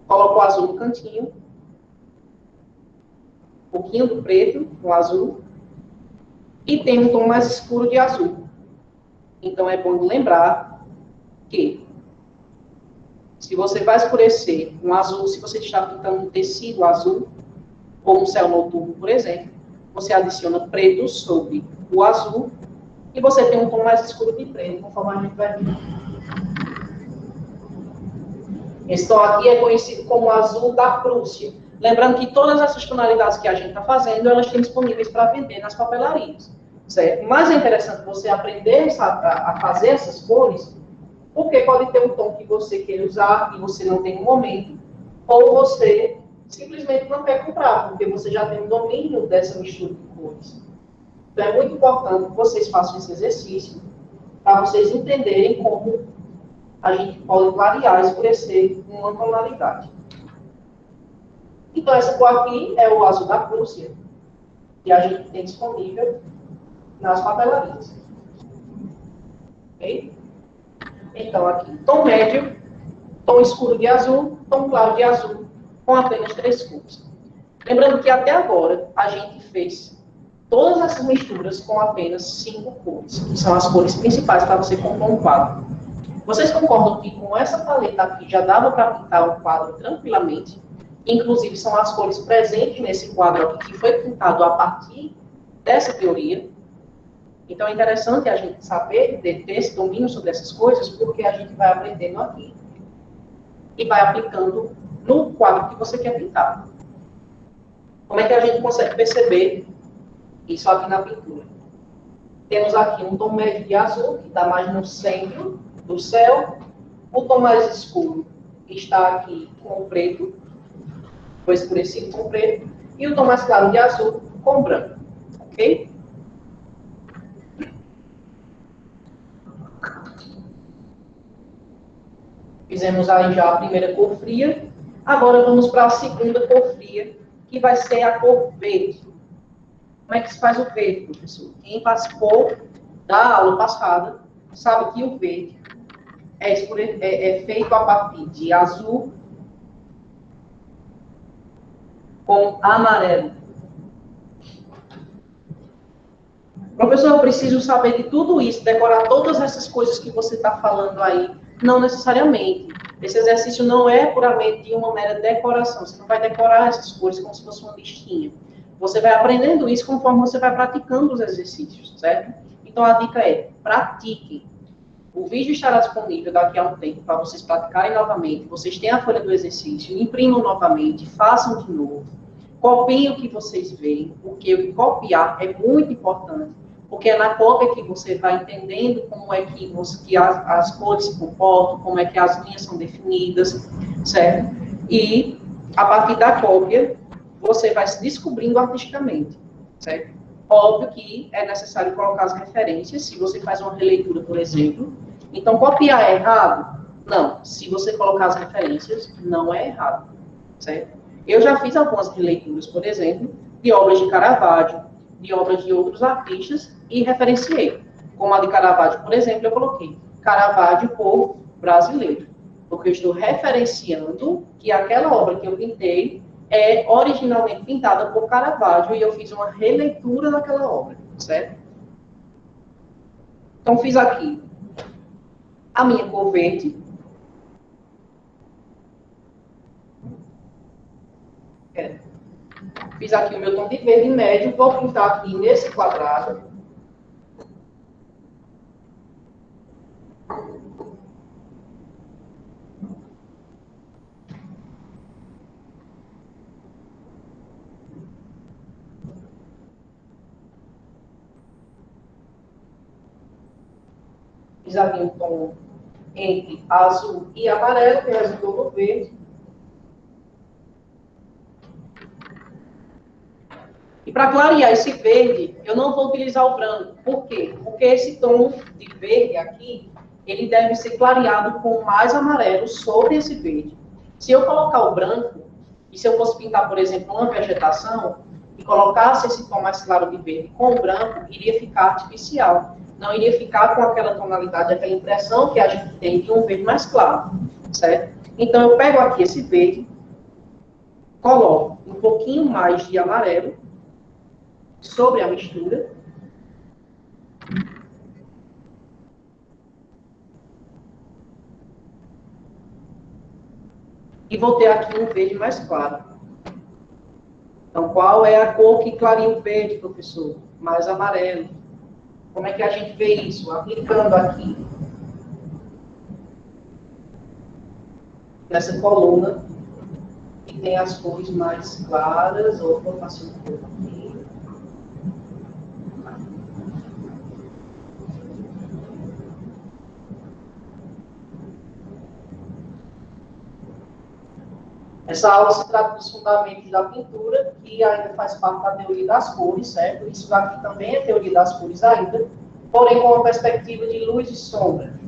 Coloco o azul no cantinho. Um pouquinho do preto, o azul. E tem um tom mais escuro de azul. Então, é bom lembrar que, se você vai escurecer um azul, se você está pintando um tecido azul, ou um céu noturno, por exemplo, você adiciona preto sobre o azul, e você tem um tom mais escuro de preto, conforme a gente vai ver. Esse tom aqui é conhecido como azul da Prússia. Lembrando que todas essas tonalidades que a gente está fazendo, elas têm disponíveis para vender nas papelarias. Certo? Mas é interessante você aprender a fazer essas cores, porque pode ter um tom que você queira usar e você não tem no momento, ou você simplesmente não quer comprar, porque você já tem um domínio dessa mistura de cores. Então é muito importante que vocês façam esse exercício, para vocês entenderem como a gente pode clarear, escurecer uma tonalidade. Então essa cor aqui é o azul da Prússia, que a gente tem disponível nas papelarias. Ok? Então, aqui, tom médio, tom escuro de azul, tom claro de azul, com apenas 3 cores. Lembrando que até agora a gente fez todas essas misturas com apenas 5 cores, que são as cores principais para você compor um quadro. Vocês concordam que com essa paleta aqui já dava para pintar um quadro tranquilamente? Inclusive, são as cores presentes nesse quadro aqui, que foi pintado a partir dessa teoria. Então, é interessante a gente saber, ter esse domínio sobre essas coisas, porque a gente vai aprendendo aqui e vai aplicando no quadro que você quer pintar. Como é que a gente consegue perceber isso aqui na pintura? Temos aqui um tom médio de azul, que está mais no centro do céu. O tom mais escuro está aqui com o preto, foi escurecido com o preto. E o tom mais claro de azul com o branco. Ok? Fizemos aí já a primeira cor fria. Agora vamos para a segunda cor fria, que vai ser a cor verde. Como é que se faz o verde, professor? Quem participou da aula passada sabe que o verde é feito a partir de azul com amarelo. Professor, eu preciso saber de tudo isso, decorar todas essas coisas que você está falando aí. Não necessariamente. Esse exercício não é puramente de uma mera decoração. Você não vai decorar essas cores como se fosse uma listinha. Você vai aprendendo isso conforme você vai praticando os exercícios, certo? Então, a dica é, pratiquem. O vídeo estará disponível daqui a um tempo para vocês praticarem novamente. Vocês têm a folha do exercício, imprimam novamente, façam de novo. Copiem o que vocês veem, porque copiar é muito importante. Porque é na cópia que você vai entendendo como é que as cores se comportam, como é que as linhas são definidas, certo? E, a partir da cópia, você vai se descobrindo artisticamente, certo? Óbvio que é necessário colocar as referências, se você faz uma releitura, por exemplo. Então, copiar é errado? Não. Se você colocar as referências, não é errado, certo? Eu já fiz algumas releituras, por exemplo, de obras de Caravaggio, de obras de outros artistas, e referenciei. Como a de Caravaggio, por exemplo, eu coloquei Caravaggio por brasileiro, porque eu estou referenciando que aquela obra que eu pintei é originalmente pintada por Caravaggio e eu fiz uma releitura daquela obra, certo? Então, fiz aqui a minha cor verde. Fiz aqui o meu tom de verde médio, vou pintar aqui nesse quadrado. Fiz aqui um tom entre azul e amarelo, que resultou no verde. E para clarear esse verde, eu não vou utilizar o branco. Por quê? Porque esse tom de verde aqui, ele deve ser clareado com mais amarelo sobre esse verde. Se eu colocar o branco, E se eu fosse pintar, por exemplo, uma vegetação e colocasse esse tom mais claro de verde com o branco, iria ficar artificial. Não iria ficar com aquela tonalidade, aquela impressão que a gente tem de um verde mais claro, certo? Então, eu pego aqui esse verde, coloco um pouquinho mais de amarelo sobre a mistura. E vou ter aqui um verde mais claro. Então, qual é a cor que clareia o verde, professor? Mais amarelo. Como é que a gente vê isso? Aplicando aqui, nessa coluna, que tem as cores mais claras. Ou vou passar um pouco aqui. Essa aula se trata dos fundamentos da pintura, que ainda faz parte da teoria das cores, certo? Isso daqui também é teoria das cores ainda, porém com uma perspectiva de luz e sombra,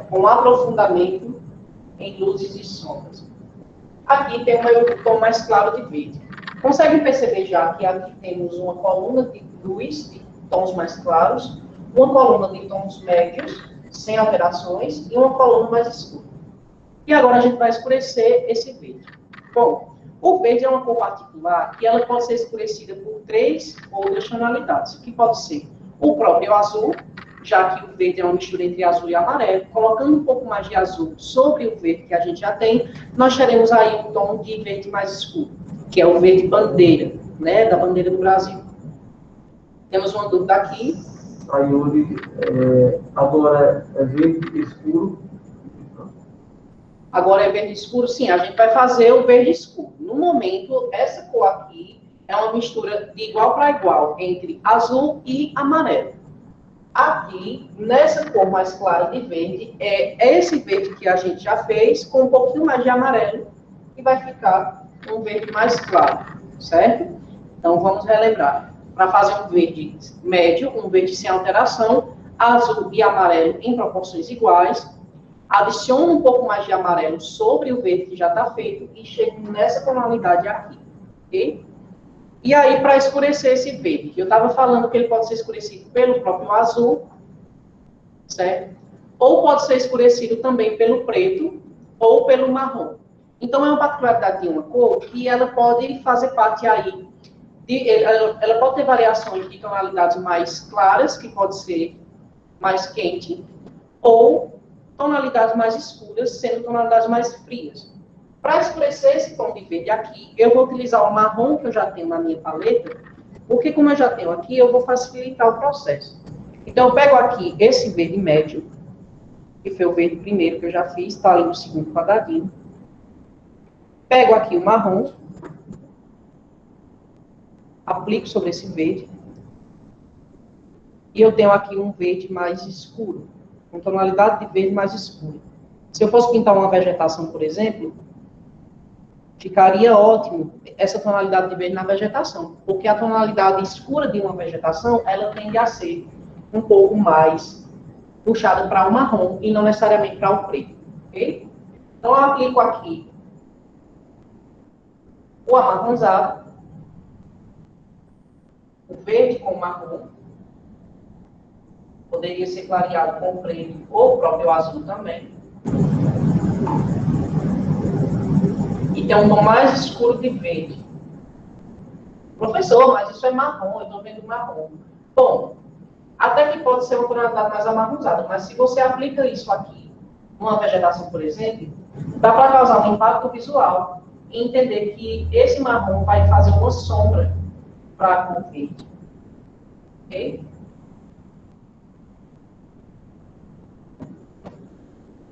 com aprofundamento em luzes e sombras. Aqui tem um tom mais claro de verde. Conseguem perceber já que aqui temos uma coluna de luz, de tons mais claros, uma coluna de tons médios, sem alterações, e uma coluna mais escura. E agora a gente vai escurecer esse verde. Bom, o verde é uma cor particular que ela pode ser escurecida por 3 outras tonalidades, que pode ser o próprio azul, já que o verde é uma mistura entre azul e amarelo. Colocando um pouco mais de azul sobre o verde que a gente já tem, nós teremos aí um tom de verde mais escuro, que é o verde bandeira, né, da bandeira do Brasil. Temos uma dúvida aqui. Sayuri, agora é verde escuro. Agora é verde escuro? Sim, a gente vai fazer o verde escuro. No momento, essa cor aqui é uma mistura de igual para igual entre azul e amarelo. Aqui, nessa cor mais clara de verde, é esse verde que a gente já fez, com um pouquinho mais de amarelo, que vai ficar um verde mais claro, certo? Então, vamos relembrar. Para fazer um verde médio, um verde sem alteração, azul e amarelo em proporções iguais, adiciono um pouco mais de amarelo sobre o verde que já está feito e chego nessa tonalidade aqui, ok? E aí, para escurecer esse verde, eu estava falando que ele pode ser escurecido pelo próprio azul, certo? Ou pode ser escurecido também pelo preto ou pelo marrom. Então, é uma particularidade de uma cor que ela pode fazer parte aí, ela pode ter variações de tonalidades mais claras, que pode ser mais quente, ou tonalidades mais escuras, sendo tonalidades mais frias. Para escurecer esse tom de verde aqui, eu vou utilizar o marrom que eu já tenho na minha paleta, porque como eu já tenho aqui, eu vou facilitar o processo. Então, eu pego aqui esse verde médio, que foi o verde primeiro que eu já fiz, está ali no segundo quadradinho. Pego aqui o marrom, aplico sobre esse verde, e eu tenho aqui um verde mais escuro, com tonalidade de verde mais escura. Se eu fosse pintar uma vegetação, por exemplo, ficaria ótimo essa tonalidade de verde na vegetação, porque a tonalidade escura de uma vegetação, ela tende a ser um pouco mais puxada para o marrom e não necessariamente para o preto, ok? Então, eu aplico aqui o amarronzado, o verde com o marrom, poderia ser clareado com o preto ou o próprio azul também. E tem um tom mais escuro de verde. Professor, mas isso é marrom, eu estou vendo marrom. Bom, até que pode ser uma tonalidade mais amarronzada, mas se você aplica isso aqui numa vegetação, por exemplo, dá para causar um impacto visual e entender que esse marrom vai fazer uma sombra para a cor verde. Ok?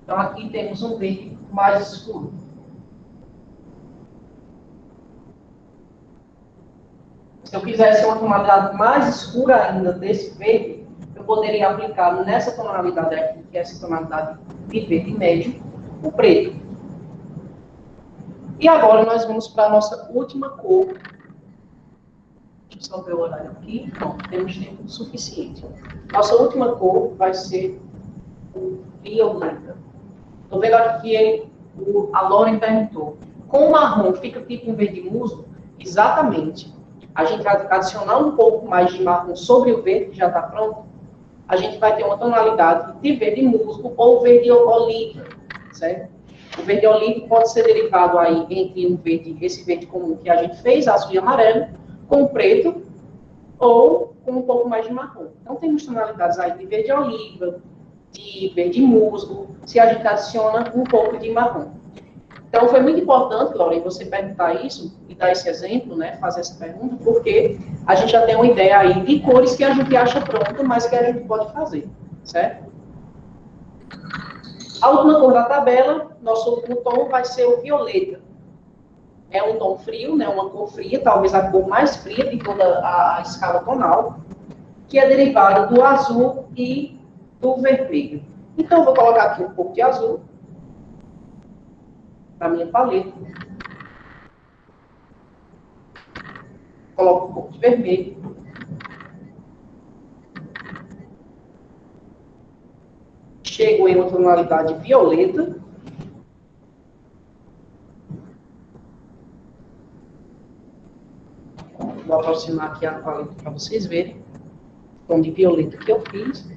Então, aqui temos um verde mais escuro. Se eu quisesse uma tonalidade mais escura ainda desse verde, eu poderia aplicar nessa tonalidade aqui, que é essa tonalidade de verde médio, o preto. E agora nós vamos para a nossa última cor. Deixa eu só ver o horário aqui. Pronto, temos tempo suficiente. Nossa última cor vai ser o violeta. Estou vendo aqui que a Lauren perguntou: Com o marrom fica tipo um verde musgo? Exatamente. A gente vai adicionar um pouco mais de marrom sobre o verde, que já está pronto. A gente vai ter uma tonalidade de verde musgo ou verde oliva, certo? O verde oliva pode ser derivado aí entre esse verde comum que a gente fez, azul e amarelo, com preto ou com um pouco mais de marrom. Então, temos tonalidades aí de verde oliva, de verde musgo, se a gente adiciona um pouco de marrom. Então, foi muito importante, Lauren, você perguntar isso e dar esse exemplo, né, fazer essa pergunta, porque a gente já tem uma ideia aí de cores que a gente acha pronto, mas que a gente pode fazer, certo? A última cor da tabela, nosso último tom vai ser o violeta. É um tom frio, né, uma cor fria, talvez a cor mais fria de toda a escala tonal, que é derivada do azul e do vermelho. Então, vou colocar aqui um pouco de azul na minha paleta. Coloco um pouco de vermelho. Chego em uma tonalidade violeta. Vou aproximar aqui a paleta para vocês verem o tom de violeta que eu fiz.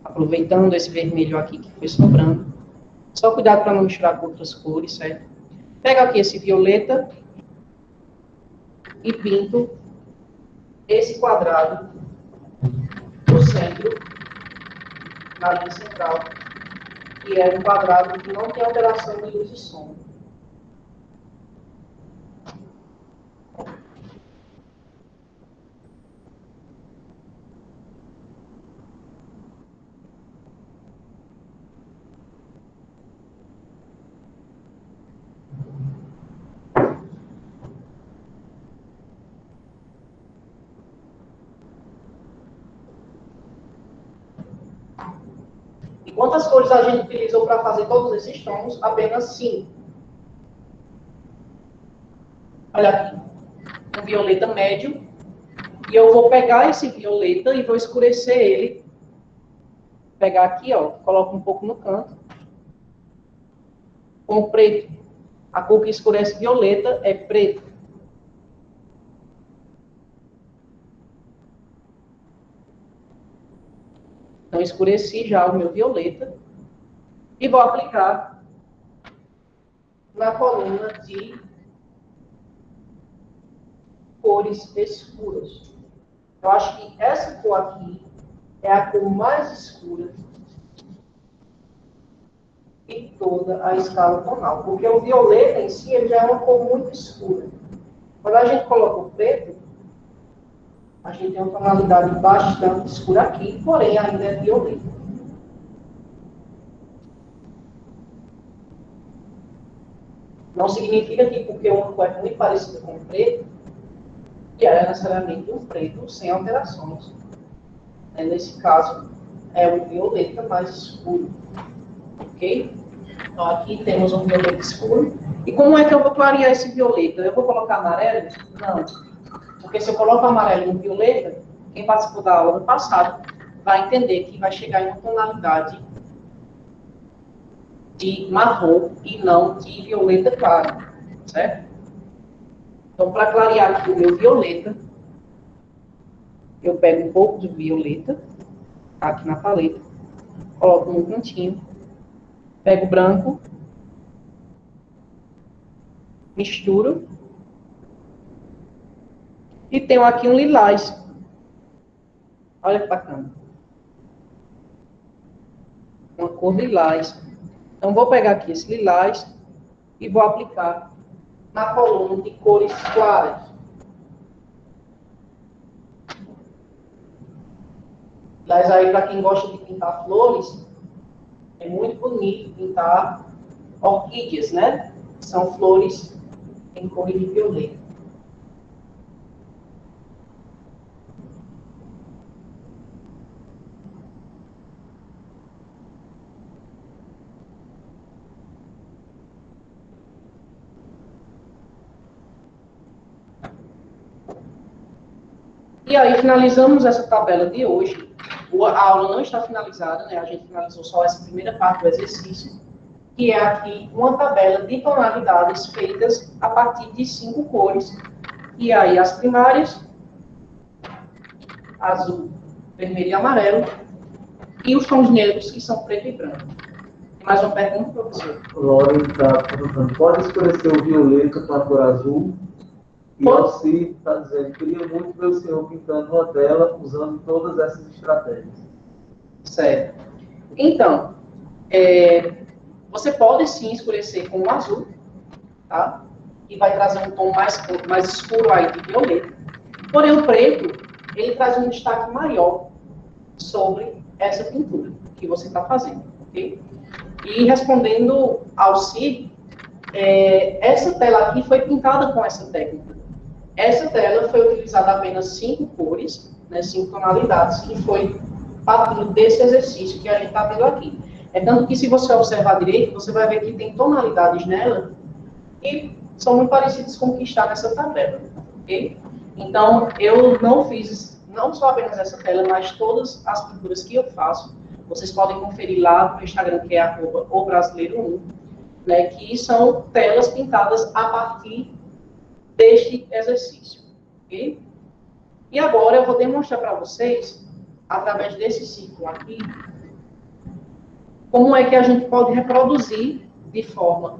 Aproveitando esse vermelho aqui que foi sobrando. Só cuidado para não misturar com outras cores, certo? Pego aqui esse violeta e pinto esse quadrado no centro, na linha central, que é um quadrado que não tem alteração de luz e sombra. E quantas cores a gente utilizou para fazer todos esses tons? Apenas 5. Olha aqui, um violeta médio. E eu vou pegar esse violeta e vou escurecer ele. Pegar aqui, ó, coloco um pouco no canto. Com preto. A cor que escurece violeta é preto. Então, escureci já o meu violeta. E vou aplicar na coluna de cores escuras. Eu acho que essa cor aqui é a cor mais escura de toda a escala tonal. Porque o violeta em si ele já é uma cor muito escura. Quando a gente coloca o preto, a gente tem uma tonalidade bastante escura aqui, porém ainda é violeta. Não significa que porque uma cor é muito parecida com o preto, que é necessariamente um preto sem alterações. Nesse caso, é o violeta mais escuro. Ok? Então, aqui temos um violeta escuro. E como é que eu vou clarear esse violeta? Eu vou colocar amarelo? Não. Porque se eu coloco amarelo no violeta, quem participou da aula no passado vai entender que vai chegar em uma tonalidade de marrom e não de violeta claro. Certo? Então, para clarear aqui o meu violeta, eu pego um pouco de violeta, aqui na paleta, coloco num cantinho, pego o branco, misturo, e tenho aqui um lilás. Olha que bacana. Uma cor lilás. Então, vou pegar aqui esse lilás e vou aplicar na coluna de cores claras. Mas aí, para quem gosta de pintar flores, é muito bonito pintar orquídeas, né? São flores em cores de violeta. E aí, finalizamos essa tabela de hoje, A aula não está finalizada, né? A gente finalizou só essa primeira parte do exercício, que é aqui uma tabela de tonalidades feitas a partir de 5 cores. E aí as primárias, azul, vermelho e amarelo, e os tons neutros, que são preto e branco. Tem mais uma pergunta, professor? Lauren está perguntando, pode escurecer o violeta com a cor azul? E Alci está dizendo, queria muito ver o senhor pintando uma tela usando todas essas estratégias. Certo. Então, você pode sim escurecer com o azul, tá? E vai trazer um tom mais escuro aí de violeta. Porém, o preto, ele traz um destaque maior sobre essa pintura que você está fazendo, ok? E respondendo ao Cid, essa tela aqui foi pintada com essa técnica. Essa tela foi utilizada apenas 5 cores, né, 5 tonalidades, que foi partindo desse exercício que a gente está vendo aqui. É tanto que, se você observar direito, você vai ver que tem tonalidades nela que são muito parecidas com o que está nessa tabela, ok? Então, eu não fiz, não só apenas essa tela, mas todas as pinturas que eu faço, vocês podem conferir lá no Instagram, que é @obrasileiro1, né, que são telas pintadas a partir deste exercício, ok? E agora eu vou demonstrar para vocês, através desse círculo aqui, como é que a gente pode reproduzir de forma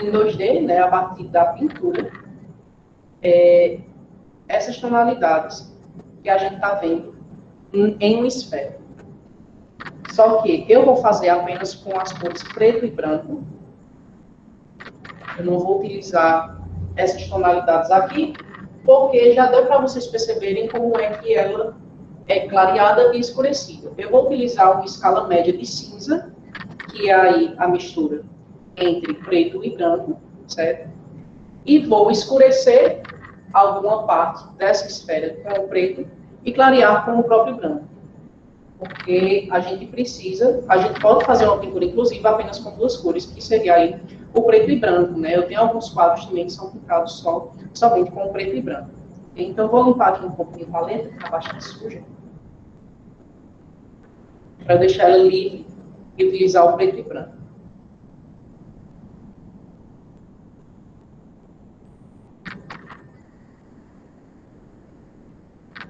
em 2D, né, a partir da pintura, essas tonalidades que a gente está vendo em uma esfera. Só que eu vou fazer apenas com as cores preto e branco. Eu não vou utilizar essas tonalidades aqui, porque já deu para vocês perceberem como é que ela é clareada e escurecida. Eu vou utilizar uma escala média de cinza, que é aí a mistura entre preto e branco, certo? E vou escurecer alguma parte dessa esfera com o preto e clarear com o próprio branco. Porque a gente pode fazer uma pintura inclusiva apenas com 2 cores, que seria aí o preto e branco, né? Eu tenho alguns quadros também que são pintados somente com o preto e branco. Então, vou limpar aqui um pouquinho a paleta, que está bastante suja, para deixar ela livre e utilizar o preto e branco.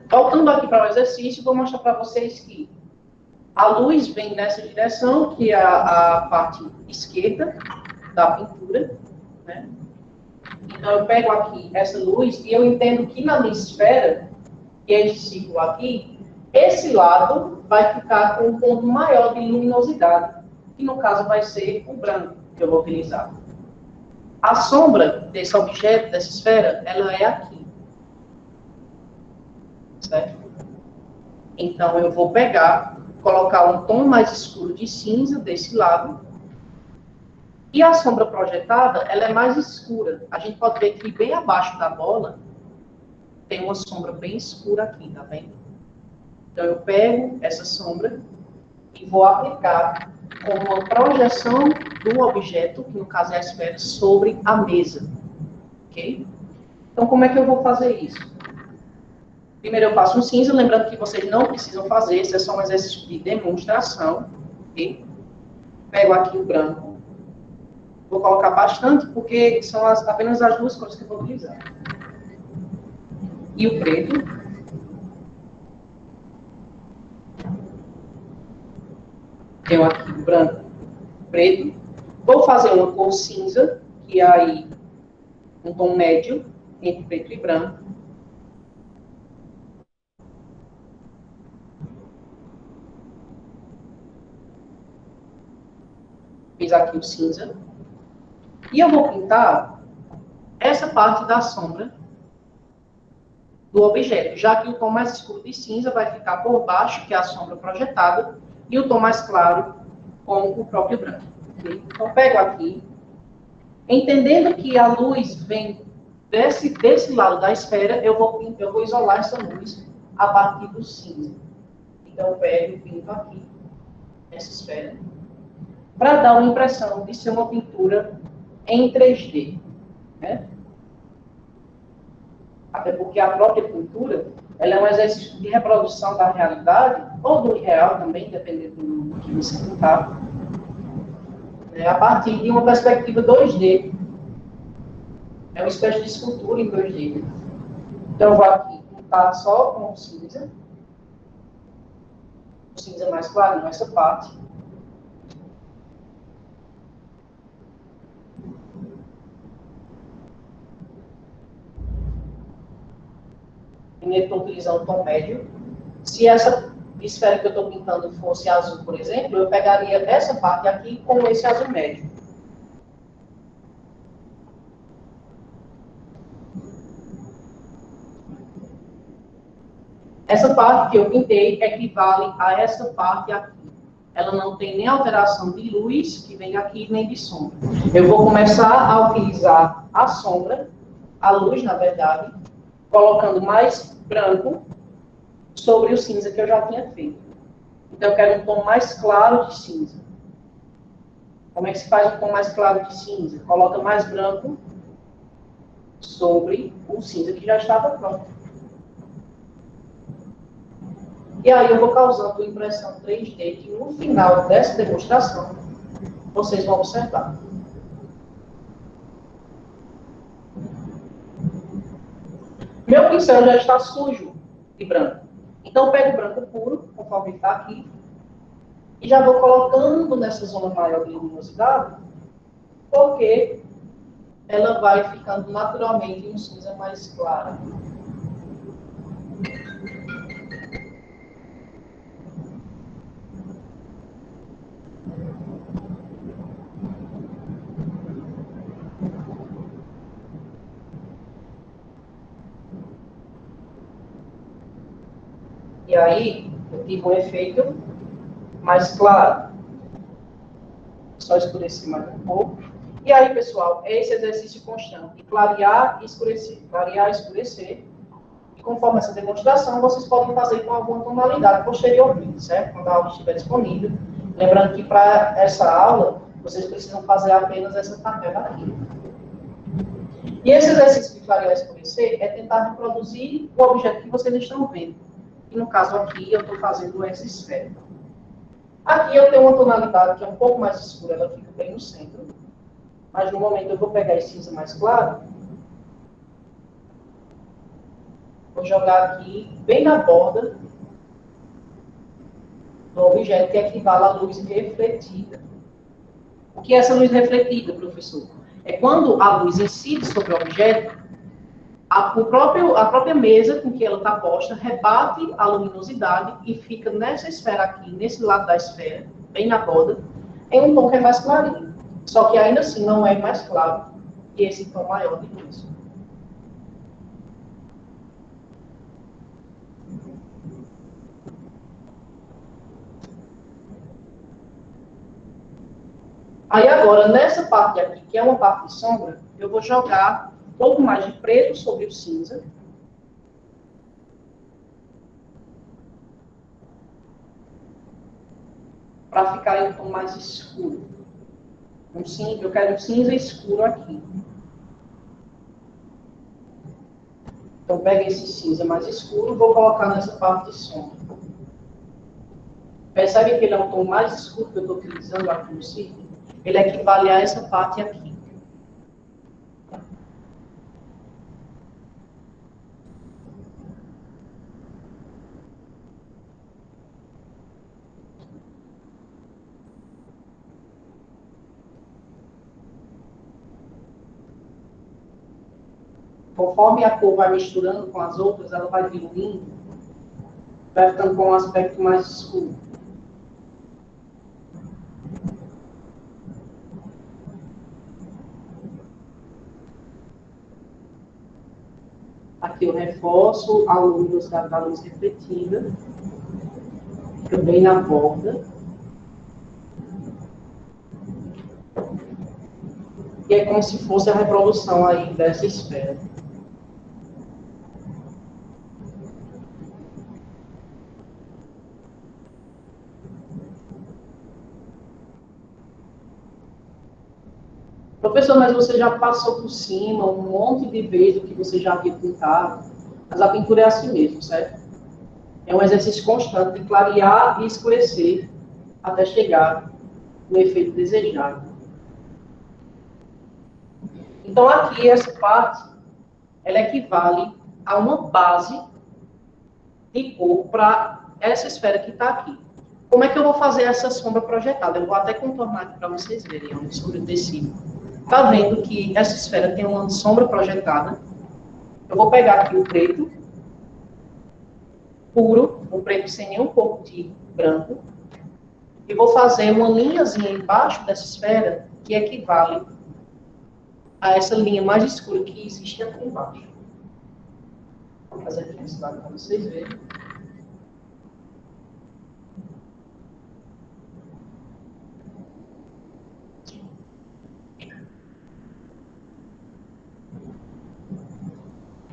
Voltando aqui para o exercício, vou mostrar para vocês que a luz vem nessa direção, que é a parte esquerda da pintura, né? Então, eu pego aqui essa luz e eu entendo que na minha esfera, que é esse círculo aqui, esse lado vai ficar com um ponto maior de luminosidade, que no caso vai ser o branco que eu vou utilizar. A sombra desse objeto, dessa esfera, ela é aqui. Certo? Então, eu vou pegar, colocar um tom mais escuro de cinza desse lado. E a sombra projetada, ela é mais escura. A gente pode ver que bem abaixo da bola tem uma sombra bem escura aqui, tá vendo? Então, eu pego essa sombra e vou aplicar como uma projeção do objeto, que no caso é a esfera, sobre a mesa. Ok? Então, como é que eu vou fazer isso? Primeiro eu passo um cinza, lembrando que vocês não precisam fazer, isso é só um exercício de demonstração. Okay? Pego aqui o branco. Vou colocar bastante, porque são apenas as 2 cores que eu vou utilizar. E o preto. Tenho aqui o branco, preto. Vou fazer uma cor cinza, que é aí um tom médio, entre preto e branco. Fiz aqui o cinza. E eu vou pintar essa parte da sombra do objeto, já que o tom mais escuro de cinza vai ficar por baixo, que é a sombra projetada, e o tom mais claro com o próprio branco. Okay? Então, pego aqui, entendendo que a luz vem desse lado da esfera, eu vou isolar essa luz a partir do cinza. Então, eu pego e pinto aqui, essa esfera, para dar uma impressão de ser uma pintura em 3D. Né? Até porque a própria pintura, ela é um exercício de reprodução da realidade, ou do real também, dependendo do que você pintar, a partir de uma perspectiva 2D. É uma espécie de escultura em 2D. Então, eu vou aqui pintar só com o cinza mais claro, não essa parte. Eu estou utilizando o tom médio. Se essa esfera que eu estou pintando fosse azul, por exemplo, eu pegaria essa parte aqui com esse azul médio. Essa parte que eu pintei equivale a essa parte aqui. Ela não tem nem alteração de luz, que vem aqui, nem de sombra. Eu vou começar a utilizar a sombra, a luz, na verdade, colocando mais branco sobre o cinza que eu já tinha feito. Então, eu quero um tom mais claro de cinza. Como é que se faz um tom mais claro de cinza? Coloca mais branco sobre o cinza que já estava pronto. E aí eu vou causando impressão 3D, que no final dessa demonstração, vocês vão observar. Meu pincel já está sujo de branco. Então eu pego o branco puro, conforme está aqui, e já vou colocando nessa zona maior de luminosidade, porque ela vai ficando naturalmente um cinza mais claro. E aí, eu tive um efeito mais claro. Só escurecer mais um pouco. E aí, pessoal, é esse exercício constante. Clarear e escurecer. Clarear e escurecer. E conforme essa demonstração, vocês podem fazer com alguma tonalidade posteriormente, certo? Quando a aula estiver disponível. Lembrando que para essa aula, vocês precisam fazer apenas essa tabela aqui. E esse exercício de clarear e escurecer é tentar reproduzir o objeto que vocês estão vendo. E no caso aqui, eu estou fazendo essa esfera. Aqui eu tenho uma tonalidade que é um pouco mais escura, ela fica bem no centro. Mas no momento eu vou pegar esse cinza mais claro. Vou jogar aqui bem na borda do objeto que equivale à luz refletida. O que é essa luz refletida, professor? É quando a luz incide sobre o objeto, a própria mesa com que ela está posta rebate a luminosidade e fica nessa esfera aqui, nesse lado da esfera, bem na borda, em um tom que é mais clarinho. Só que ainda assim não é mais claro que esse tom maior de luz. Aí agora, nessa parte aqui, que é uma parte de sombra, eu vou jogar um pouco mais de preto sobre o cinza. Para ficar em um tom mais escuro. Eu quero um cinza escuro aqui. Então, pego esse cinza mais escuro e vou colocar nessa parte de sombra. Percebe que ele é um tom mais escuro que eu estou utilizando aqui no círculo? Ele equivale a essa parte aqui. Conforme a cor vai misturando com as outras, ela vai diluindo, vai ficando com um aspecto mais escuro. Aqui eu reforço a luminosidade da luz refletida, fica bem na borda. E é como se fosse a reprodução aí dessa esfera. Professor, mas você já passou por cima um monte de vezes o que você já havia pintado. Mas a pintura é assim mesmo, certo? É um exercício constante de clarear e escurecer até chegar no efeito desejado. Então, aqui, essa parte, ela equivale a uma base de cor para essa esfera que está aqui. Como é que eu vou fazer essa sombra projetada? Eu vou até contornar aqui para vocês verem, ó, sobre o tecido. Está vendo que essa esfera tem uma sombra projetada? Eu vou pegar aqui o preto puro, o preto sem nenhum pouco de branco, e vou fazer uma linhazinha embaixo dessa esfera que equivale a essa linha mais escura que existe aqui embaixo. Vou fazer aqui nesse lado para vocês verem.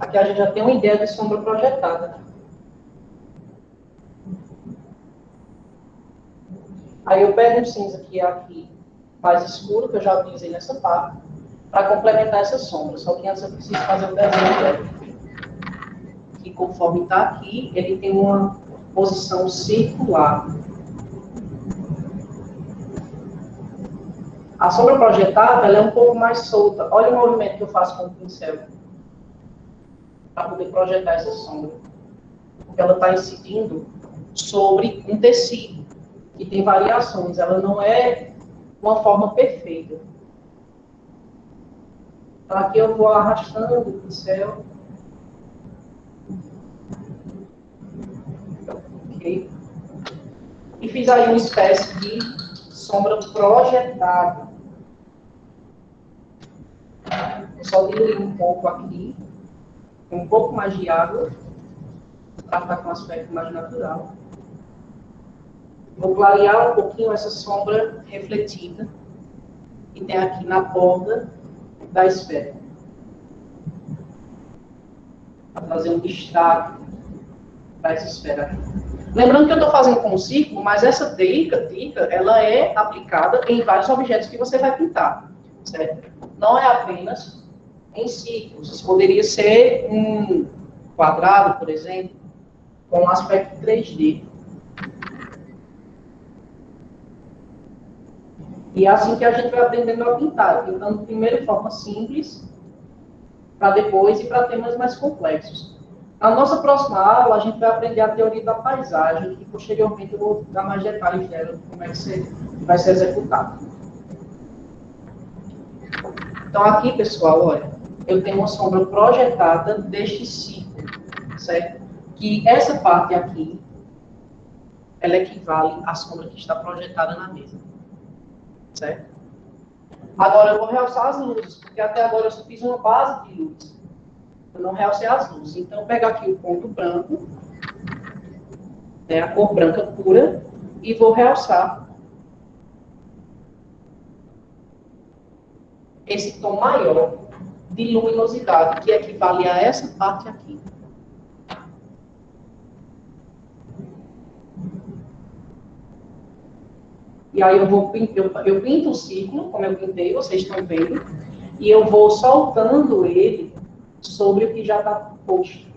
Aqui a gente já tem uma ideia de sombra projetada. Aí eu pego um cinza que é aqui mais escuro, que eu já utilizei nessa parte, para complementar essa sombra. Só que antes eu preciso fazer o desenho dela. Que conforme está aqui, ele tem uma posição circular. A sombra projetada, ela é um pouco mais solta. Olha o movimento que eu faço com o pincel para poder projetar essa sombra. Porque ela está incidindo sobre um tecido que tem variações. Ela não é uma forma perfeita. Então, aqui eu vou arrastando o pincel. Ok. E fiz aí uma espécie de sombra projetada. Eu só diluí um pouco aqui, um pouco mais de água, para ficar com um aspecto mais natural. Vou clarear um pouquinho essa sombra refletida que tem aqui na borda da esfera. Para fazer um destaque para essa esfera aqui. Lembrando que eu estou fazendo com um círculo, mas essa dica, ela é aplicada em vários objetos que você vai pintar, certo? Não é apenas em círculos. Poderia ser um quadrado, por exemplo, com um aspecto 3D. E é assim que a gente vai aprendendo a pintar, pintando primeiro de forma simples, para depois ir para temas mais complexos. Na nossa próxima aula, a gente vai aprender a teoria da paisagem, e posteriormente eu vou dar mais detalhes dela, como é que vai ser executado. Então aqui, pessoal, olha, eu tenho uma sombra projetada deste círculo, certo? Que essa parte aqui, ela equivale à sombra que está projetada na mesa, certo? Agora eu vou realçar as luzes, porque até agora eu só fiz uma base de luz. Eu não realcei as luzes. Então, eu pego aqui o ponto branco, né, a cor branca pura, e vou realçar esse tom maior de luminosidade, que equivale a essa parte aqui. E aí eu pinto o círculo, como eu pintei, vocês estão vendo, e eu vou soltando ele sobre o que já está posto.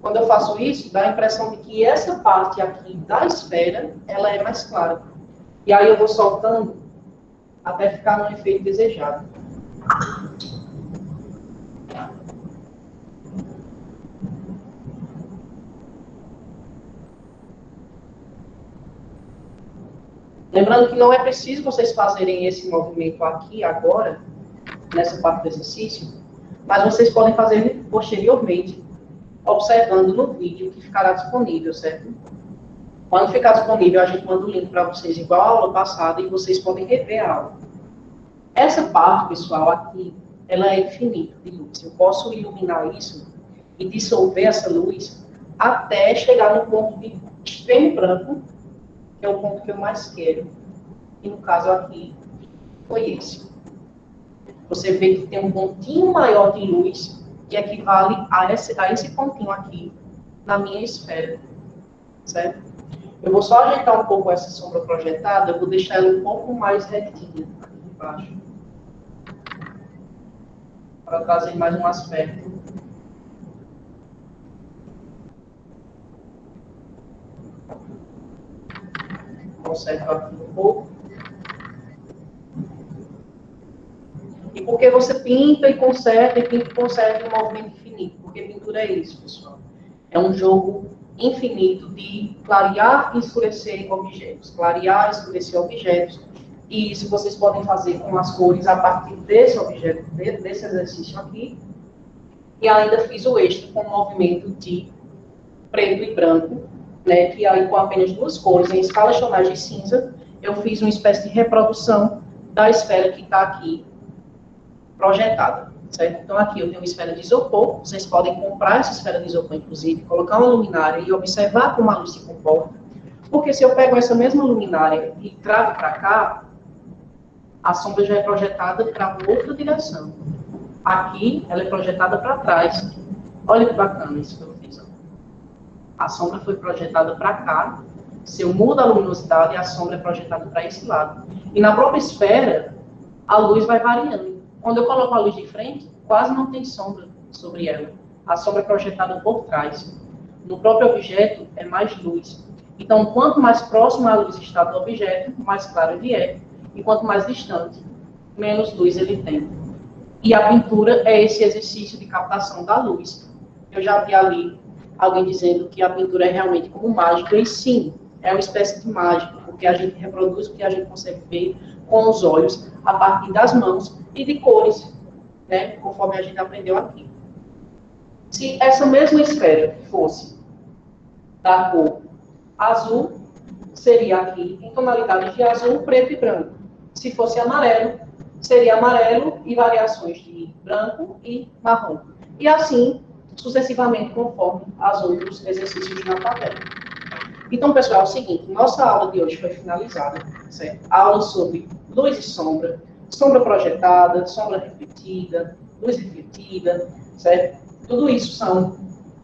Quando eu faço isso, dá a impressão de que essa parte aqui da esfera, ela é mais clara. E aí eu vou soltando até ficar no efeito desejado. Lembrando que não é preciso vocês fazerem esse movimento aqui, agora, nessa parte do exercício, mas vocês podem fazer posteriormente, observando no vídeo que ficará disponível, certo? Quando ficar disponível, a gente manda o link para vocês, igual a aula passada, e vocês podem rever a aula. Essa parte, pessoal, aqui, ela é infinita de luz. Eu posso iluminar isso e dissolver essa luz até chegar no ponto de extremo branco, que é o ponto que eu mais quero. E no caso aqui, foi esse. Você vê que tem um pontinho maior de luz que equivale a esse pontinho aqui na minha esfera. Certo? Eu vou só ajeitar um pouco essa sombra projetada, eu vou deixar ela um pouco mais retinha aqui embaixo. para trazer mais um aspecto. Conserto aqui um pouco. E por que você pinta e conserta em movimento infinito? Porque pintura é isso, pessoal. É um jogo infinito de clarear e escurecer objetos. Clarear e escurecer objetos. E isso vocês podem fazer com as cores a partir desse objeto, desse exercício aqui. E ainda fiz o extra com o movimento de preto e branco, né, que aí com apenas duas cores, em escalas tonais de cinza, eu fiz uma espécie de reprodução da esfera que está aqui projetada, certo? Então aqui eu tenho uma esfera de isopor, vocês podem comprar essa esfera de isopor, inclusive, colocar uma luminária e observar como a luz se comporta, porque se eu pego essa mesma luminária e trago para cá, a sombra já é projetada para outra direção. Aqui, ela é projetada para trás. Olha que bacana isso que eu fiz. A sombra foi projetada para cá. Se eu mudo a luminosidade, a sombra é projetada para esse lado. E na própria esfera, a luz vai variando. Quando eu coloco a luz de frente, quase não tem sombra sobre ela. A sombra é projetada por trás. No próprio objeto, é mais luz. Então, quanto mais próximo a luz está do objeto, mais claro ele é. E quanto mais distante, menos luz ele tem. E a pintura é esse exercício de captação da luz. Eu já vi ali alguém dizendo que a pintura é realmente como mágica, e sim, é uma espécie de mágica, porque a gente reproduz o que a gente consegue ver com os olhos, a partir das mãos e de cores, né, conforme a gente aprendeu aqui. Se essa mesma esfera fosse da cor azul, seria aqui em tonalidades de azul, preto e branco. Se fosse amarelo, seria amarelo e variações de branco e marrom. E assim, sucessivamente, conforme as outros exercícios na tabela. Então, pessoal, é o seguinte, nossa aula de hoje foi finalizada, certo? A aula sobre luz e sombra, sombra projetada, sombra refletida, luz refletida, certo? Tudo isso são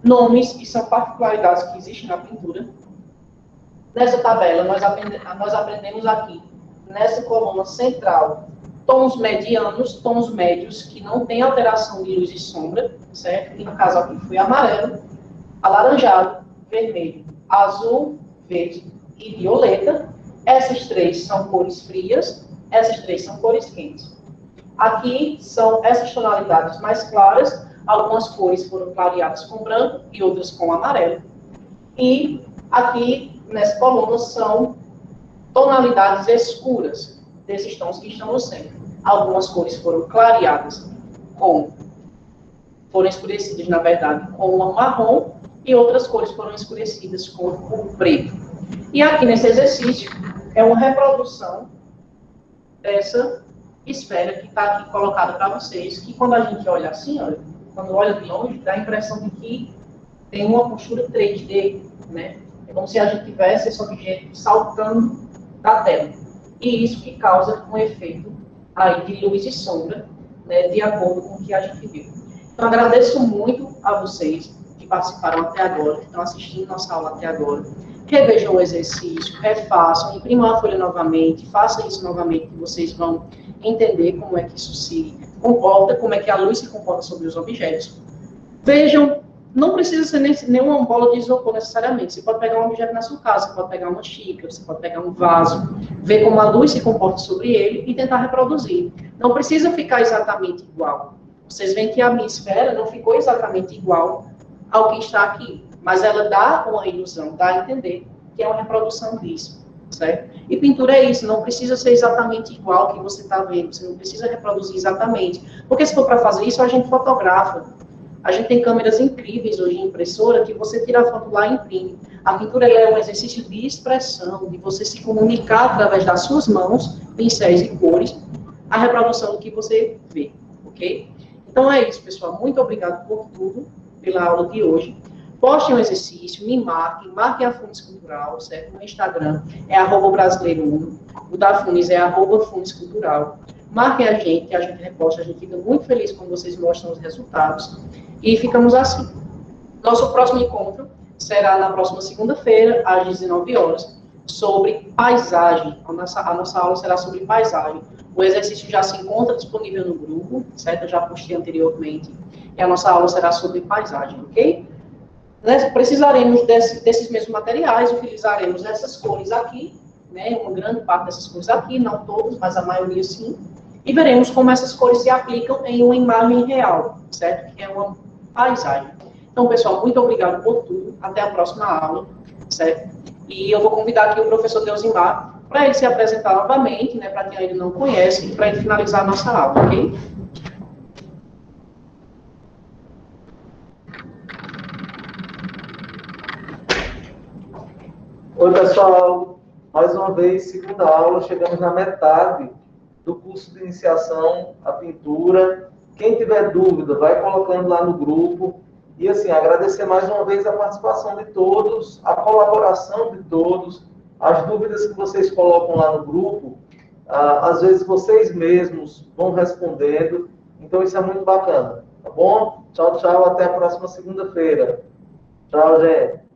nomes e são particularidades que existem na pintura. Nessa tabela, nós aprendemos aqui, nessa coluna central, tons medianos, tons médios, que não tem alteração de luz e sombra, certo? Que no caso aqui foi amarelo, alaranjado, vermelho, azul, verde e violeta. Essas três são cores frias, essas três são cores quentes. Aqui são essas tonalidades mais claras, algumas cores foram clareadas com branco e outras com amarelo. E aqui, nessa coluna, são tonalidades escuras, desses tons que estão no centro. Algumas cores foram clareadas foram escurecidas, na verdade, com o marrom, e outras cores foram escurecidas com o preto. E aqui nesse exercício, é uma reprodução dessa esfera que está aqui colocada para vocês, que quando a gente olha assim, olha, quando olha de longe, dá a impressão de que tem uma postura 3D, né? É como se a gente tivesse esse objeto saltando da tela. E isso que causa um efeito aí de luz e sombra, né, de acordo com o que a gente viu. Então, agradeço muito a vocês que participaram até agora, que estão assistindo nossa aula até agora. Revejam o exercício, refaçam, imprimam a folha novamente, façam isso novamente, que vocês vão entender como é que isso se comporta, como é que a luz se comporta sobre os objetos. Vejam, não precisa ser nenhuma bola de isopor necessariamente. Você pode pegar um objeto na sua casa, você pode pegar uma xícara, você pode pegar um vaso, ver como a luz se comporta sobre ele e tentar reproduzir. Não precisa ficar exatamente igual. Vocês veem que a minha esfera não ficou exatamente igual ao que está aqui, mas ela dá uma ilusão, dá a entender que é uma reprodução disso, certo? E pintura é isso, não precisa ser exatamente igual ao que você está vendo, você não precisa reproduzir exatamente, porque se for para fazer isso, a gente fotografa. A gente tem câmeras incríveis hoje em impressora que você tira a foto lá e imprime. A pintura ela é um exercício de expressão, de você se comunicar através das suas mãos, pincéis e cores, a reprodução do que você vê, ok? Então é isso, pessoal. Muito obrigado por tudo, pela aula de hoje. Postem um exercício, me marquem a Funes Cultural, certo? No Instagram é @brasileiro1, o da Funes é @funescultural. Marquem a gente, que a gente reposta, a gente fica muito feliz quando vocês mostram os resultados. E ficamos assim. Nosso próximo encontro será na próxima segunda-feira, às 19 horas, sobre paisagem. A nossa aula será sobre paisagem. O exercício já se encontra disponível no grupo, certo? Eu já postei anteriormente. E a nossa aula será sobre paisagem, ok? Precisaremos desses mesmos materiais, utilizaremos essas cores aqui, né? Uma grande parte dessas cores aqui, não todas, mas a maioria sim. E veremos como essas cores se aplicam em uma imagem real, certo? Que é uma paisagem. Então, pessoal, muito obrigado por tudo. Até a próxima aula, certo? E eu vou convidar aqui o professor Deusimar para ele se apresentar novamente, né? Para quem ainda não conhece, e para ele finalizar a nossa aula, ok? Oi, pessoal. Mais uma vez, segunda aula, chegamos na metade do curso de iniciação à pintura. Quem tiver dúvida, vai colocando lá no grupo. E, assim, agradecer mais uma vez a participação de todos, a colaboração de todos, as dúvidas que vocês colocam lá no grupo, às vezes vocês mesmos vão respondendo. Então, isso é muito bacana. Tá bom? Tchau, tchau. Até a próxima segunda-feira. Tchau, gente.